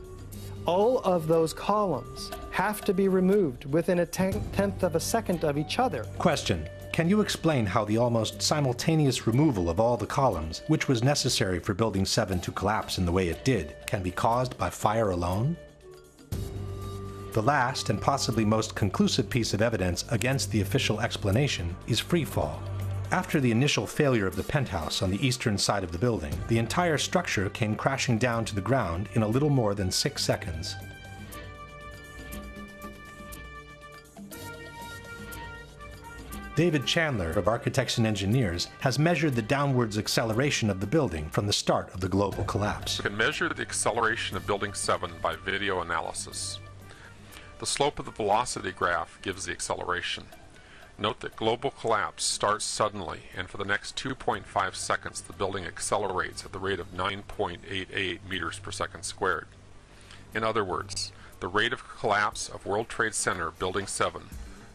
all of those columns have to be removed within a tenth of a second of each other. Question: can you explain how the almost simultaneous removal of all the columns, which was necessary for Building 7 to collapse in the way it did, can be caused by fire alone? The last and possibly most conclusive piece of evidence against the official explanation is freefall. After the initial failure of the penthouse on the eastern side of the building, the entire structure came crashing down to the ground in a little more than 6 seconds. David Chandler of Architects and Engineers has measured the downwards acceleration of the building from the start of the global collapse. We can measure the acceleration of Building 7 by video analysis. The slope of the velocity graph gives the acceleration. Note that global collapse starts suddenly, and for the next 2.5 seconds the building accelerates at the rate of 9.88 meters per second squared. In other words, the rate of collapse of World Trade Center Building 7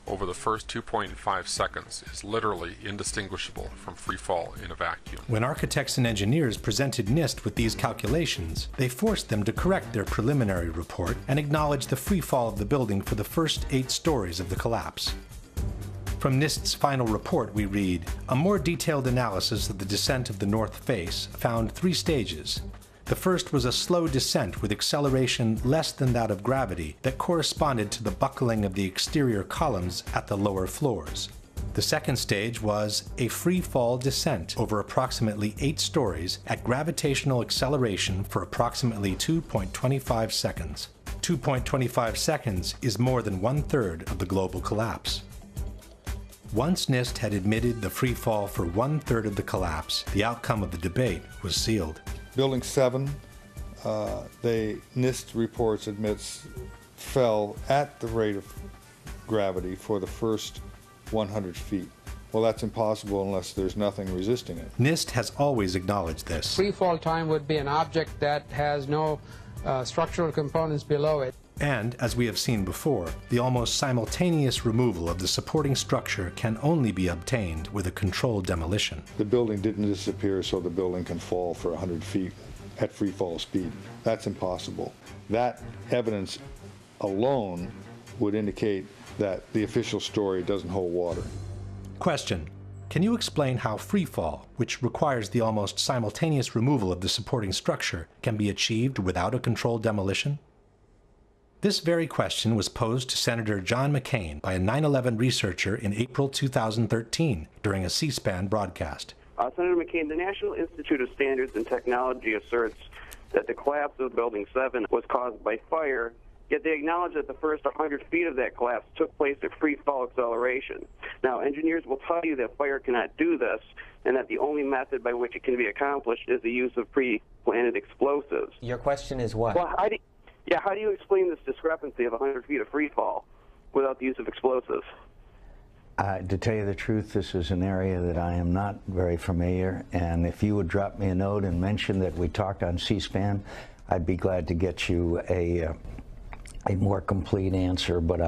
over the first 2.5 seconds is literally indistinguishable from free fall in a vacuum. When Architects and Engineers presented NIST with these calculations, they forced them to correct their preliminary report and acknowledge the free fall of the building for the first 8 stories of the collapse. From NIST's final report we read, a more detailed analysis of the descent of the north face found 3 stages. The first was a slow descent with acceleration less than that of gravity that corresponded to the buckling of the exterior columns at the lower floors. The second stage was a free fall descent over approximately 8 stories at gravitational acceleration for approximately 2.25 seconds. 2.25 seconds is more than 1/3 of the global collapse. Once NIST had admitted the free fall for 1/3 of the collapse, the outcome of the debate was sealed. Building 7, NIST reports admits fell at the rate of gravity for the first 100 feet. Well, that's impossible unless there's nothing resisting it. NIST has always acknowledged this. Free fall time would be an object that has no structural components below it. And, as we have seen before, the almost simultaneous removal of the supporting structure can only be obtained with a controlled demolition. The building didn't disappear so the building can fall for 100 feet at free fall speed. That's impossible. That evidence alone would indicate that the official story doesn't hold water. Question: can you explain how free fall, which requires the almost simultaneous removal of the supporting structure, can be achieved without a controlled demolition? This very question was posed to Senator John McCain by a 9/11 researcher in April 2013 during a C-SPAN broadcast. Senator McCain, the National Institute of Standards and Technology asserts that the collapse of Building 7 was caused by fire, yet they acknowledge that the first 100 feet of that collapse took place at free fall acceleration. Now, engineers will tell you that fire cannot do this, and that the only method by which it can be accomplished is the use of pre-planted explosives. Your question is what? Well, how do you explain this discrepancy of 100 feet of free fall without the use of explosives? To tell you the truth, this is an area that I am not very familiar, and if you would drop me a note and mention that we talked on C-SPAN, I'd be glad to get you a more complete answer, but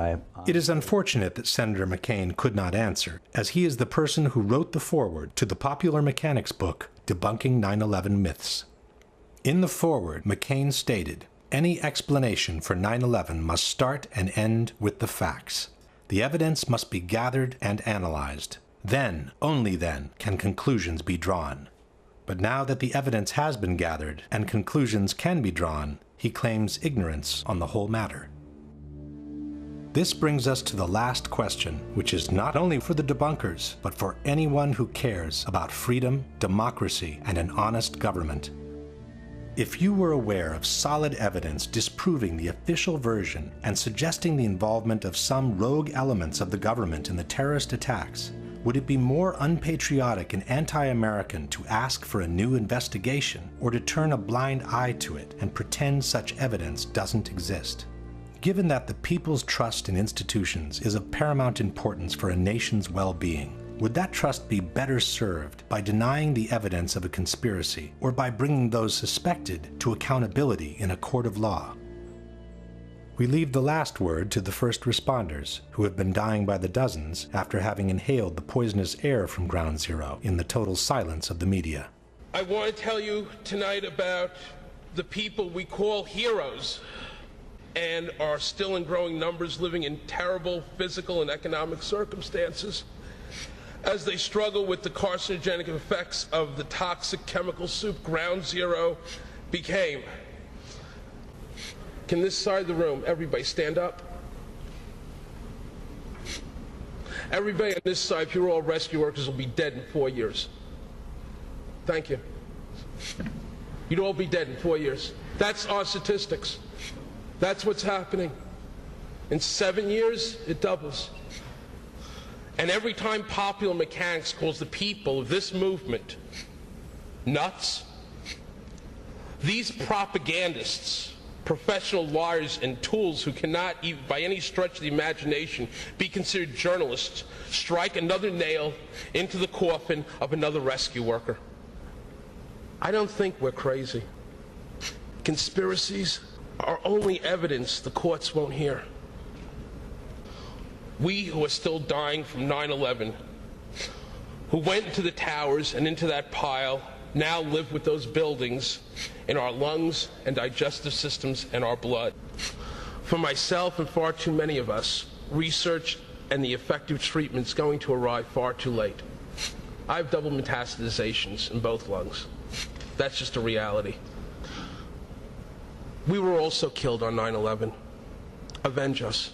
It is unfortunate that Senator McCain could not answer, as he is the person who wrote the foreword to the popular mechanics book, Debunking 9/11 Myths. In the foreword, McCain stated, "Any explanation for 9/11 must start and end with the facts. The evidence must be gathered and analyzed. Then, only then, can conclusions be drawn." But now that the evidence has been gathered and conclusions can be drawn, he claims ignorance on the whole matter. This brings us to the last question, which is not only for the debunkers, but for anyone who cares about freedom, democracy, and an honest government. If you were aware of solid evidence disproving the official version and suggesting the involvement of some rogue elements of the government in the terrorist attacks, would it be more unpatriotic and anti-American to ask for a new investigation or to turn a blind eye to it and pretend such evidence doesn't exist? Given that the people's trust in institutions is of paramount importance for a nation's well-being, would that trust be better served by denying the evidence of a conspiracy or by bringing those suspected to accountability in a court of law? We leave the last word to the first responders, who have been dying by the dozens after having inhaled the poisonous air from Ground Zero in the total silence of the media. I want to tell you tonight about the people we call heroes and are still in growing numbers living in terrible physical and economic circumstances as they struggle with the carcinogenic effects of the toxic chemical soup Ground Zero became. Can this side of the room, everybody stand up? Everybody on this side, if you're all rescue workers, will be dead in 4 years. Thank you. You'd all be dead in 4 years. That's our statistics. That's what's happening. In 7 years, it doubles. And every time popular mechanics calls the people of this movement nuts, these propagandists, professional liars and tools who cannot, even by any stretch of the imagination, be considered journalists, strike another nail into the coffin of another rescue worker. I don't think we're crazy. Conspiracies are only evidence the courts won't hear. We who are still dying from 9/11, who went into the towers and into that pile, now live with those buildings in our lungs and digestive systems and our blood. For myself and far too many of us, research and the effective treatment is going to arrive far too late. I have double metastasizations in both lungs. That's just a reality. We were also killed on 9/11. Avenge us.